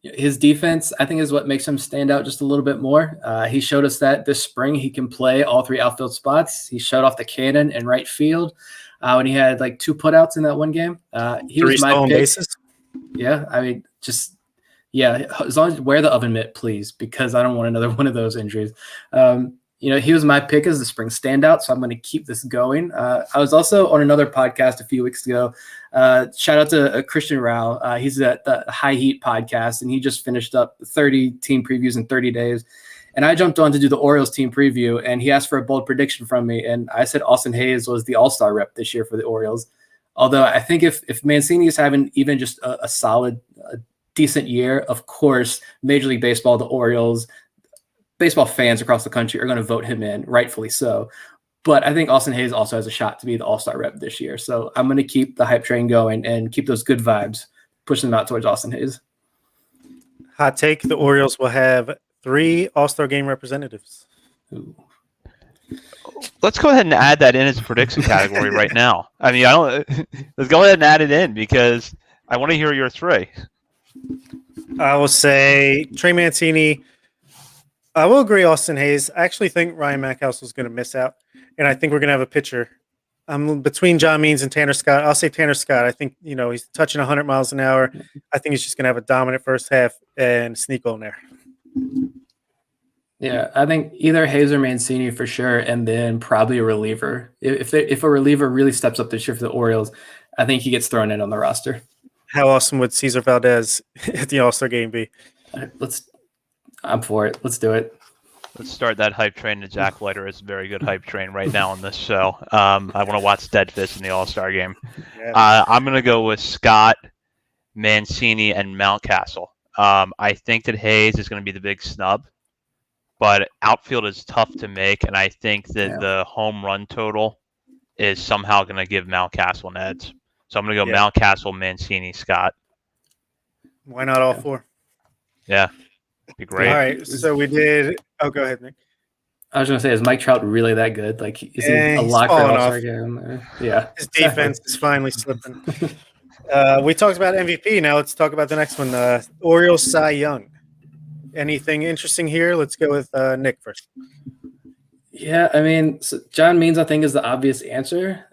His defense, I think, is what makes him stand out just a little bit more. He showed us that this spring he can play all 3 outfield spots. He showed off the cannon in right field when he had like 2 putouts in that one game. He 3 was my stolen pick. bases. Yeah, I mean, as long as wear the oven mitt, please, because I don't want another one of those injuries. He was my pick as the spring standout, so I'm going to keep this going. I was also on another podcast a few weeks ago. Shout out to Christian Rao. He's at the High Heat podcast, and he just finished up 30 team previews in 30 days. And I jumped on to do the Orioles team preview, and he asked for a bold prediction from me, and I said Austin Hayes was the all-star rep this year for the Orioles. Although I think if Mancini is having even just a solid, decent year, of course, Major League Baseball, the Orioles, baseball fans across the country are going to vote him in, rightfully so. But I think Austin Hayes also has a shot to be the all-star rep this year. So I'm going to keep the hype train going and keep those good vibes, pushing them out towards Austin Hayes. Hot take: the Orioles will have 3 All-Star Game representatives. Ooh. Let's go ahead and add that in as a prediction category right now. I mean, I don't. Let's go ahead and add it in because I want to hear your 3. I will say Trey Mancini. I will agree, Austin Hayes. I actually think Ryan Mountcastle is going to miss out, and I think we're going to have a pitcher. I'm between John Means and Tanner Scott. I'll say Tanner Scott. I think he's touching 100 miles an hour. I think he's just going to have a dominant first half and sneak on there. Yeah, I think either Hayes or Mancini for sure, and then probably a reliever. If a reliever really steps up this year for the Orioles, I think he gets thrown in on the roster. How awesome would Cesar Valdez at the All-Star game be? I'm for it. Let's do it. Let's start that hype train. And Jack Leiter is a very good hype train right now on this show. I want to watch Deadfish in the All-Star game. Yeah. I'm going to go with Scott, Mancini, and Mountcastle. I think that Hayes is going to be the big snub, but outfield is tough to make, and I think that the home run total is somehow going to give Mountcastle an edge. So I'm going to go Mountcastle, Mancini, Scott. Why not all 4? Yeah, be great. All right, so we did. Oh, go ahead, Nick. I was going to say, is Mike Trout really that good? Like, is he a lock for All-Star game? Yeah. His defense is finally slipping. We talked about MVP. Now let's talk about the next one. Orioles Cy Young. Anything interesting here? Let's go with Nick first. Yeah, I mean, so John Means, I think, is the obvious answer.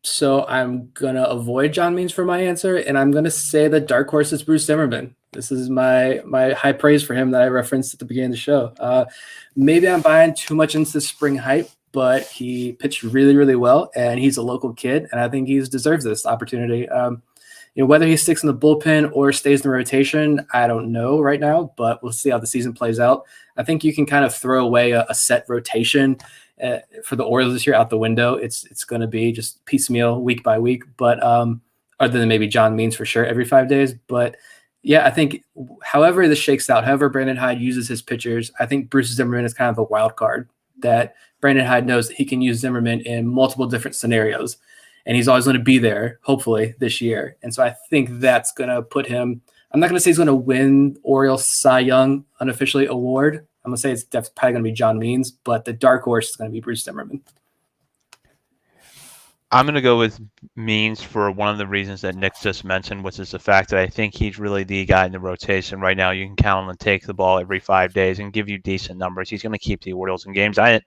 So I'm going to avoid John Means for my answer, and I'm going to say the dark horse is Bruce Zimmerman. This is my high praise for him that I referenced at the beginning of the show. Maybe I'm buying too much into the spring hype, but he pitched really, really well, and he's a local kid, and I think he deserves this opportunity. Whether he sticks in the bullpen or stays in the rotation, I don't know right now, but we'll see how the season plays out. I think you can kind of throw away a set rotation for the Orioles this year out the window. It's going to be just piecemeal week by week, but other than maybe John Means for sure every 5 days. But yeah, I think however this shakes out, however Brandon Hyde uses his pitchers, I think Bruce Zimmerman is kind of the wild card that Brandon Hyde knows that he can use Zimmerman in multiple different scenarios. And he's always going to be there, hopefully, this year. And so I think that's going to put him – I'm not going to say he's going to win Orioles Cy Young unofficially award. I'm going to say that's probably going to be John Means, but the dark horse is going to be Bruce Zimmerman. I'm going to go with Means for one of the reasons that Nick just mentioned, which is the fact that I think he's really the guy in the rotation right now. You can count on him to take the ball every 5 days and give you decent numbers. He's going to keep the Orioles in games. I'm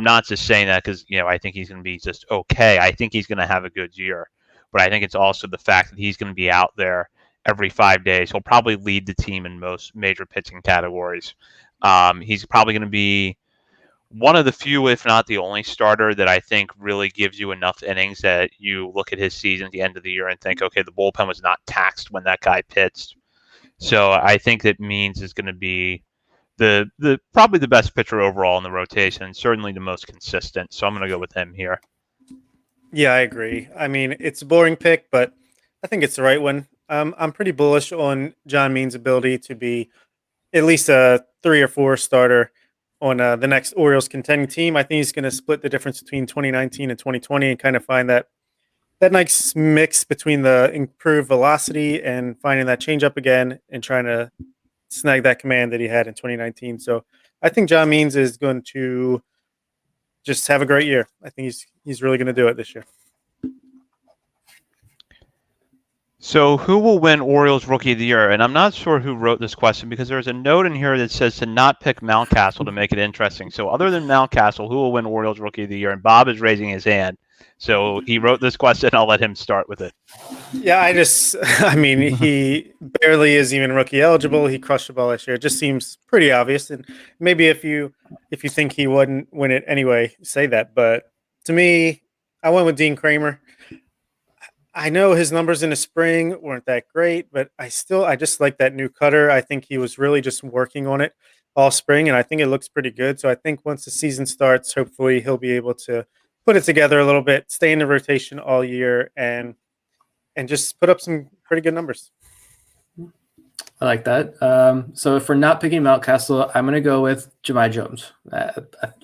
not just saying that because, I think he's going to be just okay. I think he's going to have a good year. But I think it's also the fact that he's going to be out there every 5 days. He'll probably lead the team in most major pitching categories. He's probably going to be one of the few, if not the only starter that I think really gives you enough innings that you look at his season at the end of the year and think, okay, the bullpen was not taxed when that guy pitched. So I think that Means is going to be the probably the best pitcher overall in the rotation, and certainly the most consistent. So I'm going to go with him here. Yeah, I agree. I mean, it's a boring pick, but I think it's the right one. I'm pretty bullish on John Means' ability to be at least a 3 or 4 starter on the next Orioles contending team. I think he's going to split the difference between 2019 and 2020 and kind of find that nice mix between the improved velocity and finding that changeup again and trying to snag that command that he had in 2019. So I think John Means is going to just have a great year. I think he's really going to do it this year. So who will win Orioles Rookie of the Year? And I'm not sure who wrote this question because there's a note in here that says to not pick Mountcastle to make it interesting. So other than Mountcastle, who will win Orioles Rookie of the Year? And Bob is raising his hand. So he wrote this question. I'll let him start with it. Yeah, he barely is even rookie eligible. He crushed the ball last year. It just seems pretty obvious. And maybe if you think he wouldn't win it anyway, say that. But to me, I went with Dean Kramer. I know his numbers in the spring weren't that great, but I just like that new cutter. I think he was really just working on it all spring, and I think it looks pretty good. So I think once the season starts, hopefully he'll be able to put it together a little bit, stay in the rotation all year, and just put up some pretty good numbers. I like that. So if we're not picking Mountcastle, I'm going to go with Jahmai Jones.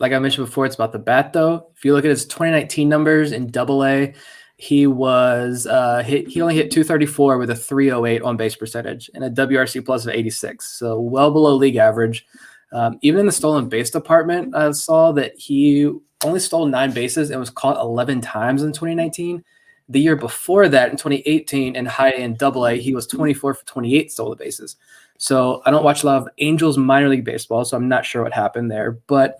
Like I mentioned before, it's about the bat, though. If you look at his 2019 numbers in Double-A, he was he only hit 234 with a 308 on base percentage and a WRC plus of 86, so well below league average. Even in the stolen base department, I saw that he only stole 9 bases and was caught 11 times in 2019. The year before that, in 2018, in high end AA, he was 24 for 28 stolen bases. So I don't watch a lot of Angels minor league baseball, so I'm not sure what happened there. But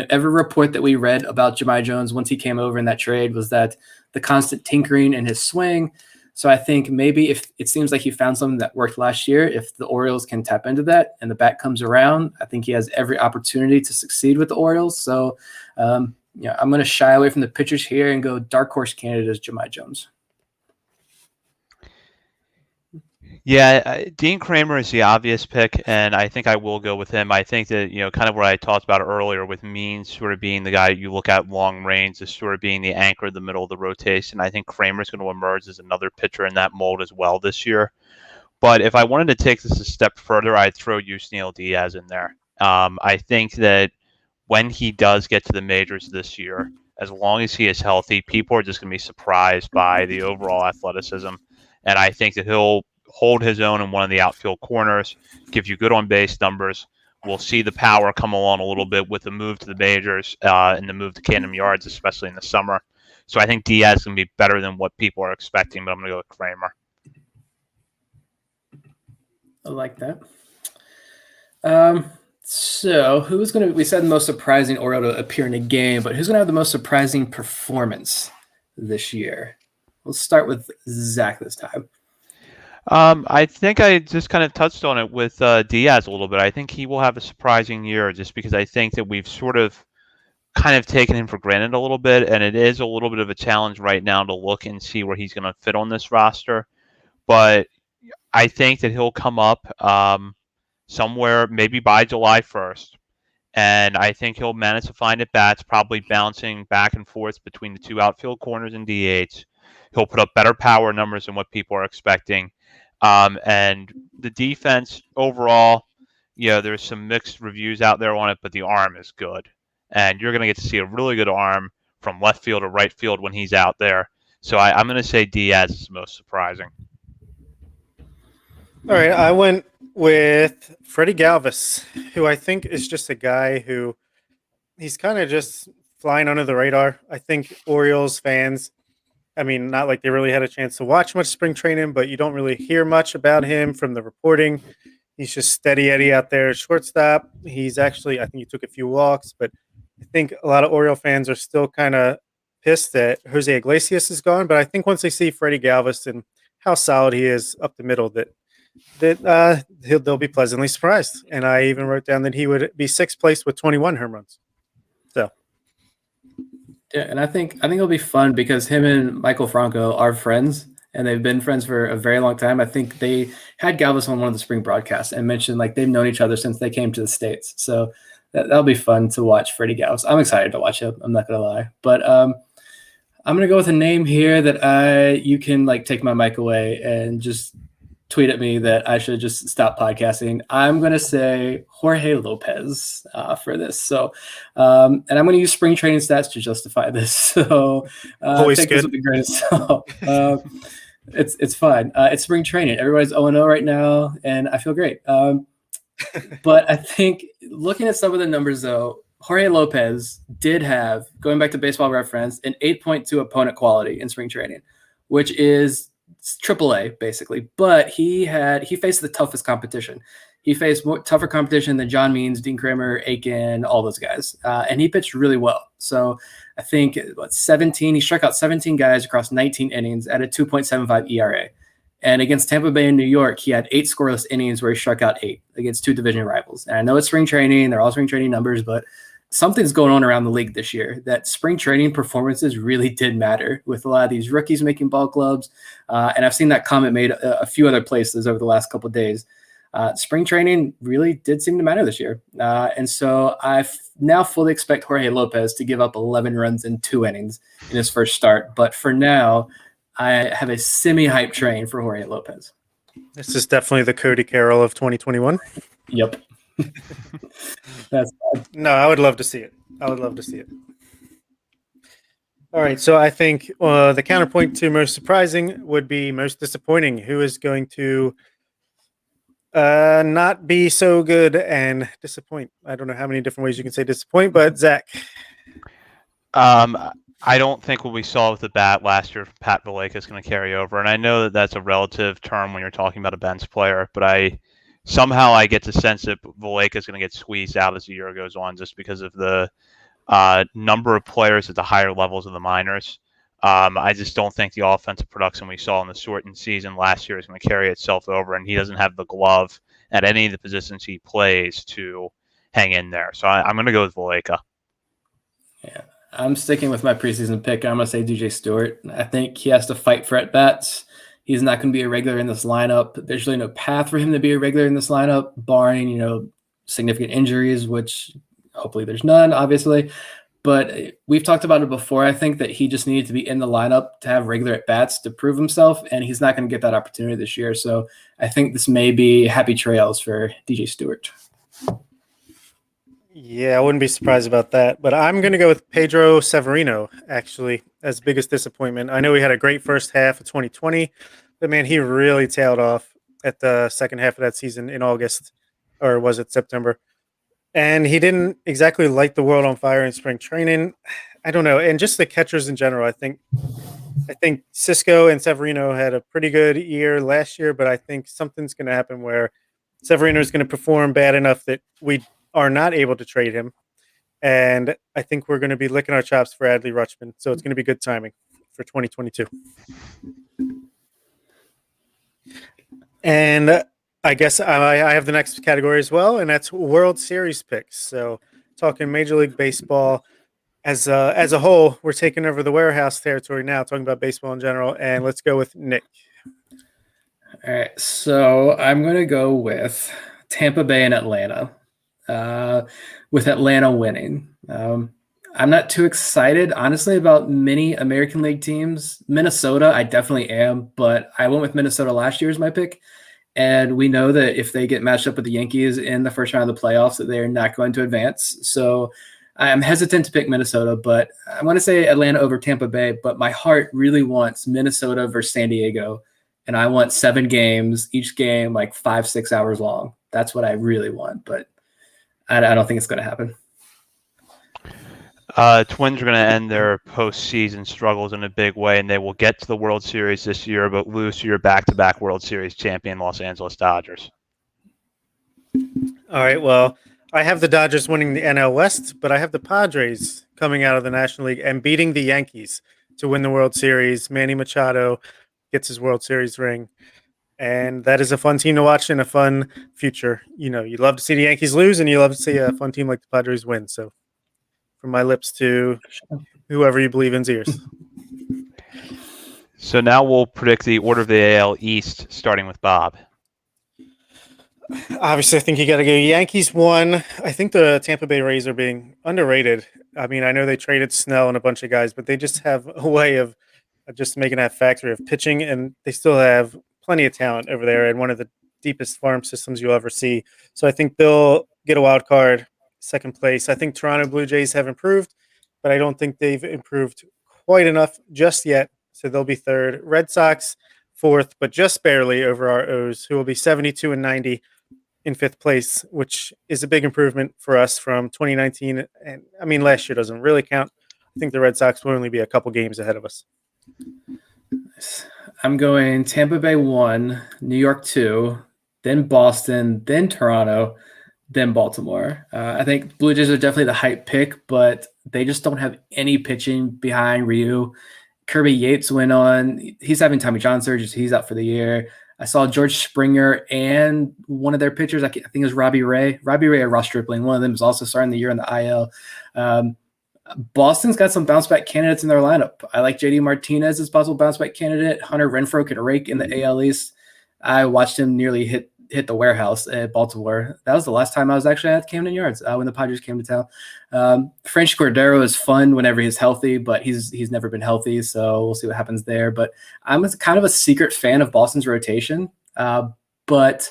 every report that we read about Jahmai Jones once he came over in that trade was that the constant tinkering in his swing. So I think maybe if it seems like he found something that worked last year, if the Orioles can tap into that and the bat comes around, I think he has every opportunity to succeed with the Orioles. So I'm going to shy away from the pitchers here and go dark horse candidate as Jahmai Jones. Yeah, Dean Kramer is the obvious pick, and I think I will go with him. I think that, kind of what I talked about earlier with Means sort of being the guy you look at long range, as sort of being the anchor in the middle of the rotation. I think Kramer's going to emerge as another pitcher in that mold as well this year. But if I wanted to take this a step further, I'd throw Yusniel Diaz in there. I think that when he does get to the majors this year, as long as he is healthy, people are just going to be surprised by the overall athleticism. And I think that he'll hold his own in one of the outfield corners, give you good on-base numbers. We'll see the power come along a little bit with the move to the majors and the move to Camden Yards, especially in the summer. So I think Diaz is going to be better than what people are expecting, but I'm going to go with Kramer. I like that. So who's going to, we said the most surprising Oriole to appear in a game, but who's going to have the most surprising performance this year? We'll start with Zach this time. I think I just kind of touched on it with Diaz a little bit. I think he will have a surprising year just because I think that we've sort of kind of taken him for granted a little bit, and it is a little bit of a challenge right now to look and see where he's going to fit on this roster. But I think that he'll come up somewhere maybe by July 1st, and I think he'll manage to find at bats, probably bouncing back and forth between the two outfield corners and DH. He'll put up better power numbers than what people are expecting. And the defense overall, there's some mixed reviews out there on it, but the arm is good. And you're going to get to see a really good arm from left field to right field when he's out there. So I'm going to say Diaz is most surprising. All right, I went with Freddie Galvis, who I think is just a guy who he's kind of just flying under the radar. I think Orioles fans, I mean, not like they really had a chance to watch much spring training, but you don't really hear much about him from the reporting. He's just steady Eddie out there at shortstop. He's actually, I think he took a few walks, but I think a lot of Oriole fans are still kind of pissed that Jose Iglesias is gone. But I think once they see Freddie Galvis and how solid he is up the middle, they'll be pleasantly surprised. And I even wrote down that he would be sixth place with 21 home runs. So. Yeah, and I think it'll be fun because him and Michael Franco are friends, and they've been friends for a very long time. I think they had Galvis on one of the spring broadcasts and mentioned like they've known each other since they came to the States. So that'll be fun to watch Freddie Galvis. I'm excited to watch him. I'm not gonna lie, but I'm gonna go with a name here that you can like take my mic away and just tweet at me that I should just stop podcasting. I'm going to say Jorge Lopez for this. So, and I'm going to use spring training stats to justify this. So take this with a grain of salt. It's fine. It's spring training. Everybody's 0-0 right now, and I feel great. But I think looking at some of the numbers, though, Jorge Lopez did have, going back to Baseball Reference, an 8.2 opponent quality in spring training, which is AAA basically, but he faced the toughest competition. He faced tougher competition than John Means, Dean Kramer, Aiken, all those guys, and he pitched really well. So I think he struck out 17 guys across 19 innings at a 2.75 ERA. And against Tampa Bay and New York, he had 8 scoreless innings where he struck out 8 against 2 division rivals. And I know it's spring training; they're all spring training numbers, but something's going on around the league this year that spring training performances really did matter with a lot of these rookies making ball clubs. And I've seen that comment made a few other places over the last couple of days. Spring training really did seem to matter this year. And so I now fully expect Jorge Lopez to give up 11 runs in 2 innings in his first start. But for now, I have a semi-hype train for Jorge Lopez. This is definitely the Cody Carroll of 2021. Yep. That's no, I would love to see it. I would love to see it. All right, so I think the counterpoint to most surprising would be most disappointing. Who is going to not be so good and disappoint? I don't know how many different ways you can say disappoint, but Zach. Um, I don't think what we saw with the bat last year from Pat Valleca is going to carry over, and I know that that's a relative term when you're talking about a bench player, but I get the sense that Valleca is going to get squeezed out as the year goes on, just because of the number of players at the higher levels of the minors. I just don't think the offensive production we saw in the shortened season last year is going to carry itself over, and he doesn't have the glove at any of the positions he plays to hang in there. So I'm going to go with Valleca. Yeah, I'm sticking with my preseason pick. I'm going to say DJ Stewart. I think he has to fight for at-bats. He's not going to be a regular in this lineup. There's really no path for him to be a regular in this lineup, barring, significant injuries, which hopefully there's none, obviously. But we've talked about it before. I think that he just needed to be in the lineup to have regular at-bats to prove himself, and he's not going to get that opportunity this year. So I think this may be happy trails for DJ Stewart. Yeah, I wouldn't be surprised about that. But I'm going to go with Pedro Severino, actually, as biggest disappointment. I know he had a great first half of 2020, but man, he really tailed off at the second half of that season in August, or was it September? And he didn't exactly light the world on fire in spring training. I don't know. And just the catchers in general, I think Cisco and Severino had a pretty good year last year, but I think something's going to happen where Severino is going to perform bad enough that we are not able to trade him. And I think we're going to be licking our chops for Adley Rutschman. So it's going to be good timing for 2022. And I guess I have the next category as well, and that's World Series picks. So talking Major League Baseball as a whole, we're taking over the warehouse territory now, talking about baseball in general. And let's go with Nick. All right, so I'm going to go with Tampa Bay and Atlanta, with Atlanta winning. I'm not too excited, honestly, about many American League teams. Minnesota, I definitely am, but I went with Minnesota last year as my pick. And we know that if they get matched up with the Yankees in the first round of the playoffs, that they're not going to advance. So I'm hesitant to pick Minnesota, but I want to say Atlanta over Tampa Bay. But my heart really wants Minnesota versus San Diego. And I want 7 games, each game like 5-6 hours long. That's what I really want. But I don't think it's going to happen. Twins are going to end their postseason struggles in a big way, and they will get to the World Series this year, but lose to your back-to-back World Series champion Los Angeles Dodgers. All right, well, I have the Dodgers winning the NL West, but I have the Padres coming out of the National League and beating the Yankees to win the World Series. Manny Machado gets his World Series ring, and that is a fun team to watch and a fun future. You love to see the Yankees lose, and you love to see a fun team like the Padres win. So from my lips to whoever you believe in's ears. So now we'll predict the order of the AL East, starting with Bob. Obviously, I think you got to go Yankees 1. I think the Tampa Bay Rays are being underrated. I mean, I know they traded Snell and a bunch of guys, but they just have a way of just making that factory of pitching, and they still have plenty of talent over there and one of the deepest farm systems you'll ever see. So I think they'll get a wild card, second place. I think Toronto Blue Jays have improved, but I don't think they've improved quite enough just yet. So they'll be third. Red Sox 4th, but just barely over our O's, who will be 72 and 90 in 5th place, which is a big improvement for us from 2019. And I mean, last year doesn't really count. I think the Red Sox will only be a couple games ahead of us. I'm going Tampa Bay 1, New York 2, then Boston, then Toronto, then Baltimore. I think Blue Jays are definitely the hype pick, but they just don't have any pitching behind Ryu. Kirby Yates went on. He's having Tommy John surgery, so he's out for the year. I saw George Springer and one of their pitchers, I think it was Robbie Ray. Robbie Ray or Ross Stripling. One of them is also starting the year in the IL. Boston's got some bounce back candidates in their lineup. I like JD Martinez as possible bounce back candidate. Hunter Renfroe could rake in the AL East. I watched him nearly hit the warehouse at Baltimore. That was the last time I was actually at Camden Yards when the Padres came to town. French Cordero is fun whenever he's healthy, but he's never been healthy, so we'll see what happens there. But I'm kind of a secret fan of Boston's rotation, but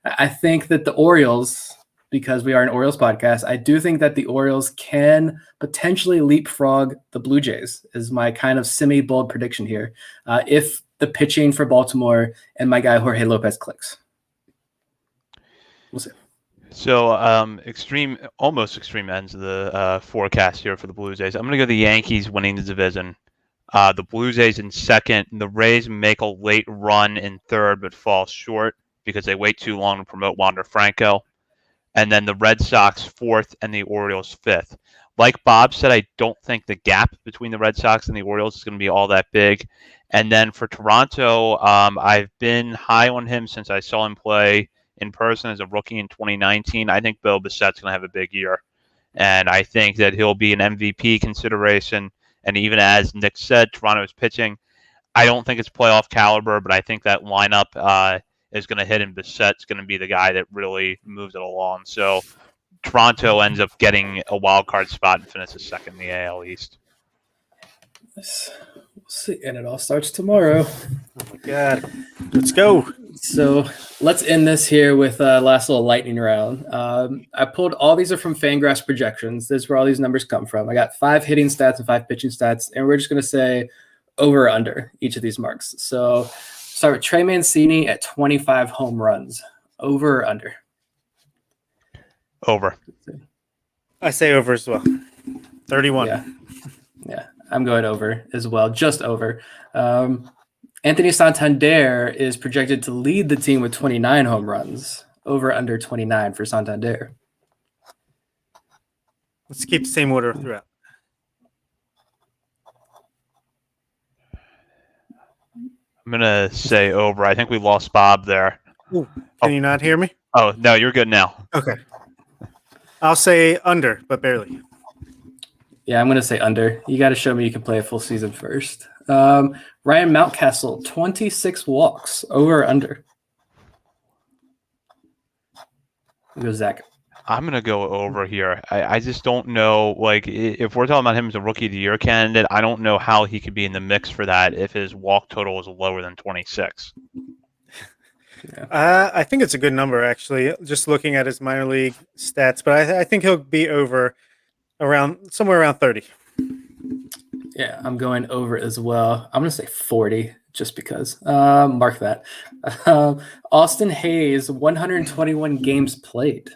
I think that the Orioles, because we are an Orioles podcast, I do think that the Orioles can potentially leapfrog the Blue Jays, is my kind of semi-bold prediction here, if the pitching for Baltimore and my guy Jorge Lopez clicks. We'll see. So almost extreme ends of the forecast here for the Blue Jays. I'm going to go the Yankees winning the division. The Blue Jays in second. The Rays make a late run in third, but fall short because they wait too long to promote Wander Franco. And then the Red Sox fourth and the Orioles fifth. Like Bob said, I don't think the gap between the Red Sox and the Orioles is going to be all that big. And then for Toronto, I've been high on him since I saw him play in person as a rookie in 2019. I think Bill Bissett's going to have a big year. And I think that he'll be an MVP consideration. And even as Nick said, Toronto's pitching. I don't think it's playoff caliber, but I think that lineup is going to hit, and Bissett's going to be the guy that really moves it along. So Toronto ends up getting a wild card spot and finishes second in the AL East. We'll see, and it all starts tomorrow. Oh my God, let's go. So let's end this here with a last little lightning round. I pulled all these are from Fangraphs projections. This is where all these numbers come from. I got 5 hitting stats and 5 pitching stats, and we're just going to say over or under each of these marks. So start with Trey Mancini at 25 home runs. Over or under? Over. I say over as well. 31. Yeah, I'm going over as well, just over. Anthony Santander is projected to lead the team with 29 home runs. Over under 29 for Santander. Let's keep the same order throughout. I'm going to say over. I think we lost Bob there. Ooh, can you not hear me? Oh, no, you're good now. Okay. I'll say under, but barely. Yeah, I'm going to say under. You got to show me you can play a full season first. Ryan Mountcastle, 26 walks. Over or under? Go Zach. I'm going to go over here. I just don't know. Like, if we're talking about him as a Rookie of the Year candidate, I don't know how he could be in the mix for that if his walk total is lower than 26. Yeah. I think it's a good number, actually, just looking at his minor league stats. But I think he'll be over somewhere around 30. Yeah, I'm going over as well. I'm going to say 40 just because. Mark that. Austin Hayes, 121 games played.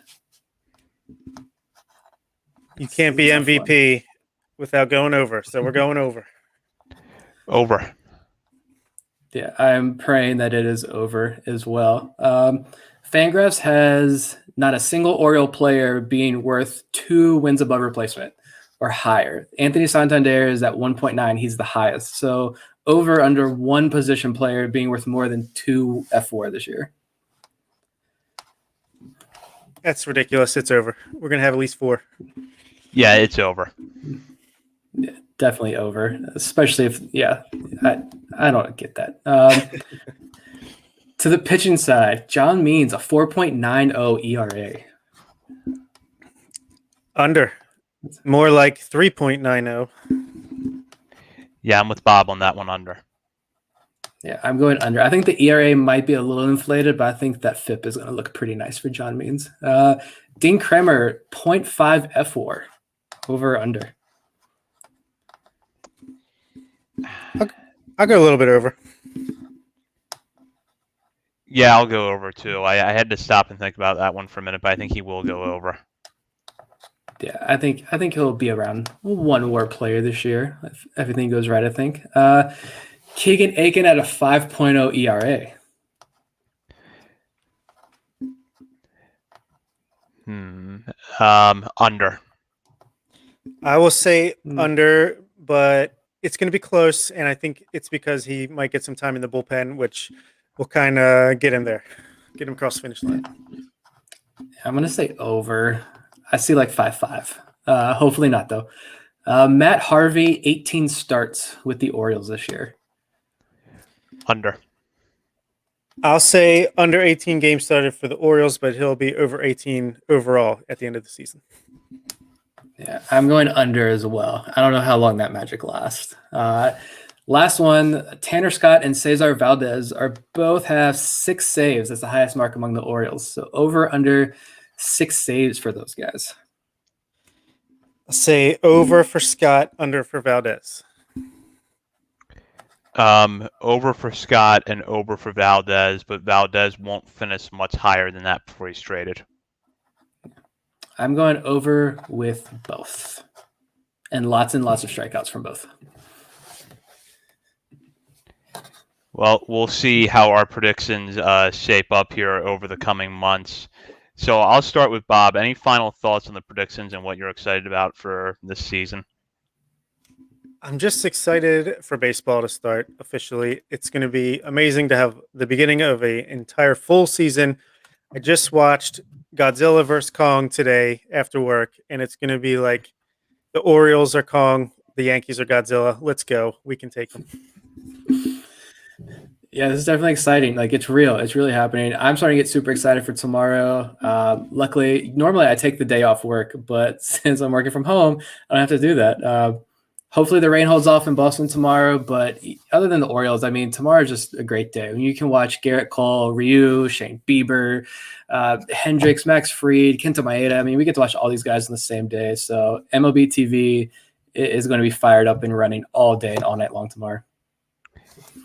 You can't be MVP without going over, so we're going over. Over. Yeah, I'm praying that it is over as well. Fangraphs has not a single Oriole player being worth 2 wins above replacement or higher. Anthony Santander is at 1.9. He's the highest. So over under 1 position player being worth more than 2 F4 this year. That's ridiculous. It's over. We're going to have at least 4. Yeah, it's over. Yeah, definitely over, especially if, I don't get that. To the pitching side, John Means, a 4.90 ERA. Under. More like 3.90. Yeah, I'm with Bob on that one, under. Yeah, I'm going under. I think the ERA might be a little inflated, but I think that FIP is going to look pretty nice for John Means. Dean Kremer, 0.5 F4. Over or under? I'll go a little bit over. Yeah, I'll go over too. I had to stop and think about that one for a minute, but I think he will go over. Yeah, I think he'll be around 1 WAR player this year if everything goes right. I think Keegan Aiken at a 5.0 ERA. Under. I will say under, but it's going to be close, and I think it's because he might get some time in the bullpen, which will kind of get him there, get him across the finish line. I'm going to say over. I see like 5.5. Hopefully not, though. Matt Harvey, 18 starts with the Orioles this year. Under. I'll say under 18 games started for the Orioles, but he'll be over 18 overall at the end of the season. Yeah, I'm going under as well. I don't know how long that magic lasts. Last one, Tanner Scott and Cesar Valdez both have 6 saves. That's the highest mark among the Orioles. So over under 6 saves for those guys. Say over for Scott, under for Valdez. Over for Scott and over for Valdez, but Valdez won't finish much higher than that before he's traded. I'm going over with both. And lots of strikeouts from both. Well, we'll see how our predictions shape up here over the coming months. So I'll start with Bob. Any final thoughts on the predictions and what you're excited about for this season? I'm just excited for baseball to start officially. It's going to be amazing to have the beginning of an entire full season. I just watched Godzilla vs. Kong today after work, and it's going to be like the Orioles are Kong, the Yankees are Godzilla. Let's go. We can take them. Yeah, this is definitely exciting. Like, it's real. It's really happening. I'm starting to get super excited for tomorrow. Luckily, normally I take the day off work, but since I'm working from home, I don't have to do that. Hopefully the rain holds off in Boston tomorrow, but other than the Orioles, I mean, tomorrow is just a great day. You can watch Garrett Cole, Ryu, Shane Bieber, Hendricks, Max Fried, Kenta Maeda. I mean, we get to watch all these guys on the same day. So MLB TV is going to be fired up and running all day and all night long tomorrow.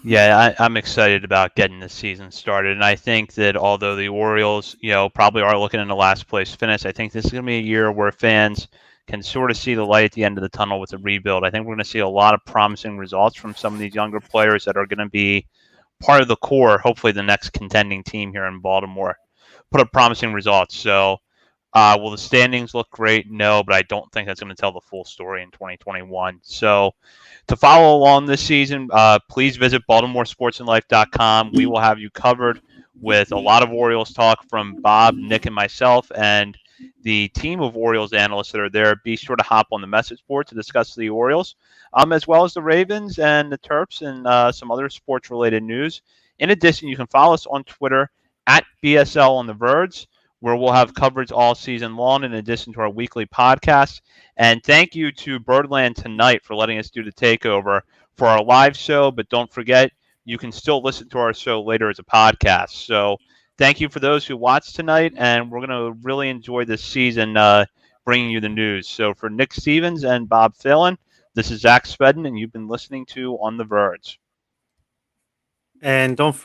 Yeah, I'm excited about getting this season started, and I think that although the Orioles, probably are looking in the last place finish, I think this is going to be a year where fans can sort of see the light at the end of the tunnel with the rebuild. I think we're going to see a lot of promising results from some of these younger players that are going to be part of the core, hopefully the next contending team here in Baltimore. Put up promising results. So will the standings look great? No, but I don't think that's going to tell the full story in 2021. So to follow along this season, please visit BaltimoreSportsAndLife.com. We will have you covered with a lot of Orioles talk from Bob, Nick, and myself, and the team of Orioles analysts that are there. Be sure to hop on the message board to discuss the Orioles, as well as the Ravens and the Terps and some other sports-related news. In addition, you can follow us on Twitter at BSL on the Verge, where we'll have coverage all season long in addition to our weekly podcast. And thank you to Birdland Tonight for letting us do the takeover for our live show. But don't forget, you can still listen to our show later as a podcast. So thank you for those who watched tonight, and we're going to really enjoy this season bringing you the news. So for Nick Stevens and Bob Phelan, this is Zach Spedden, and you've been listening to On the Verge. And don't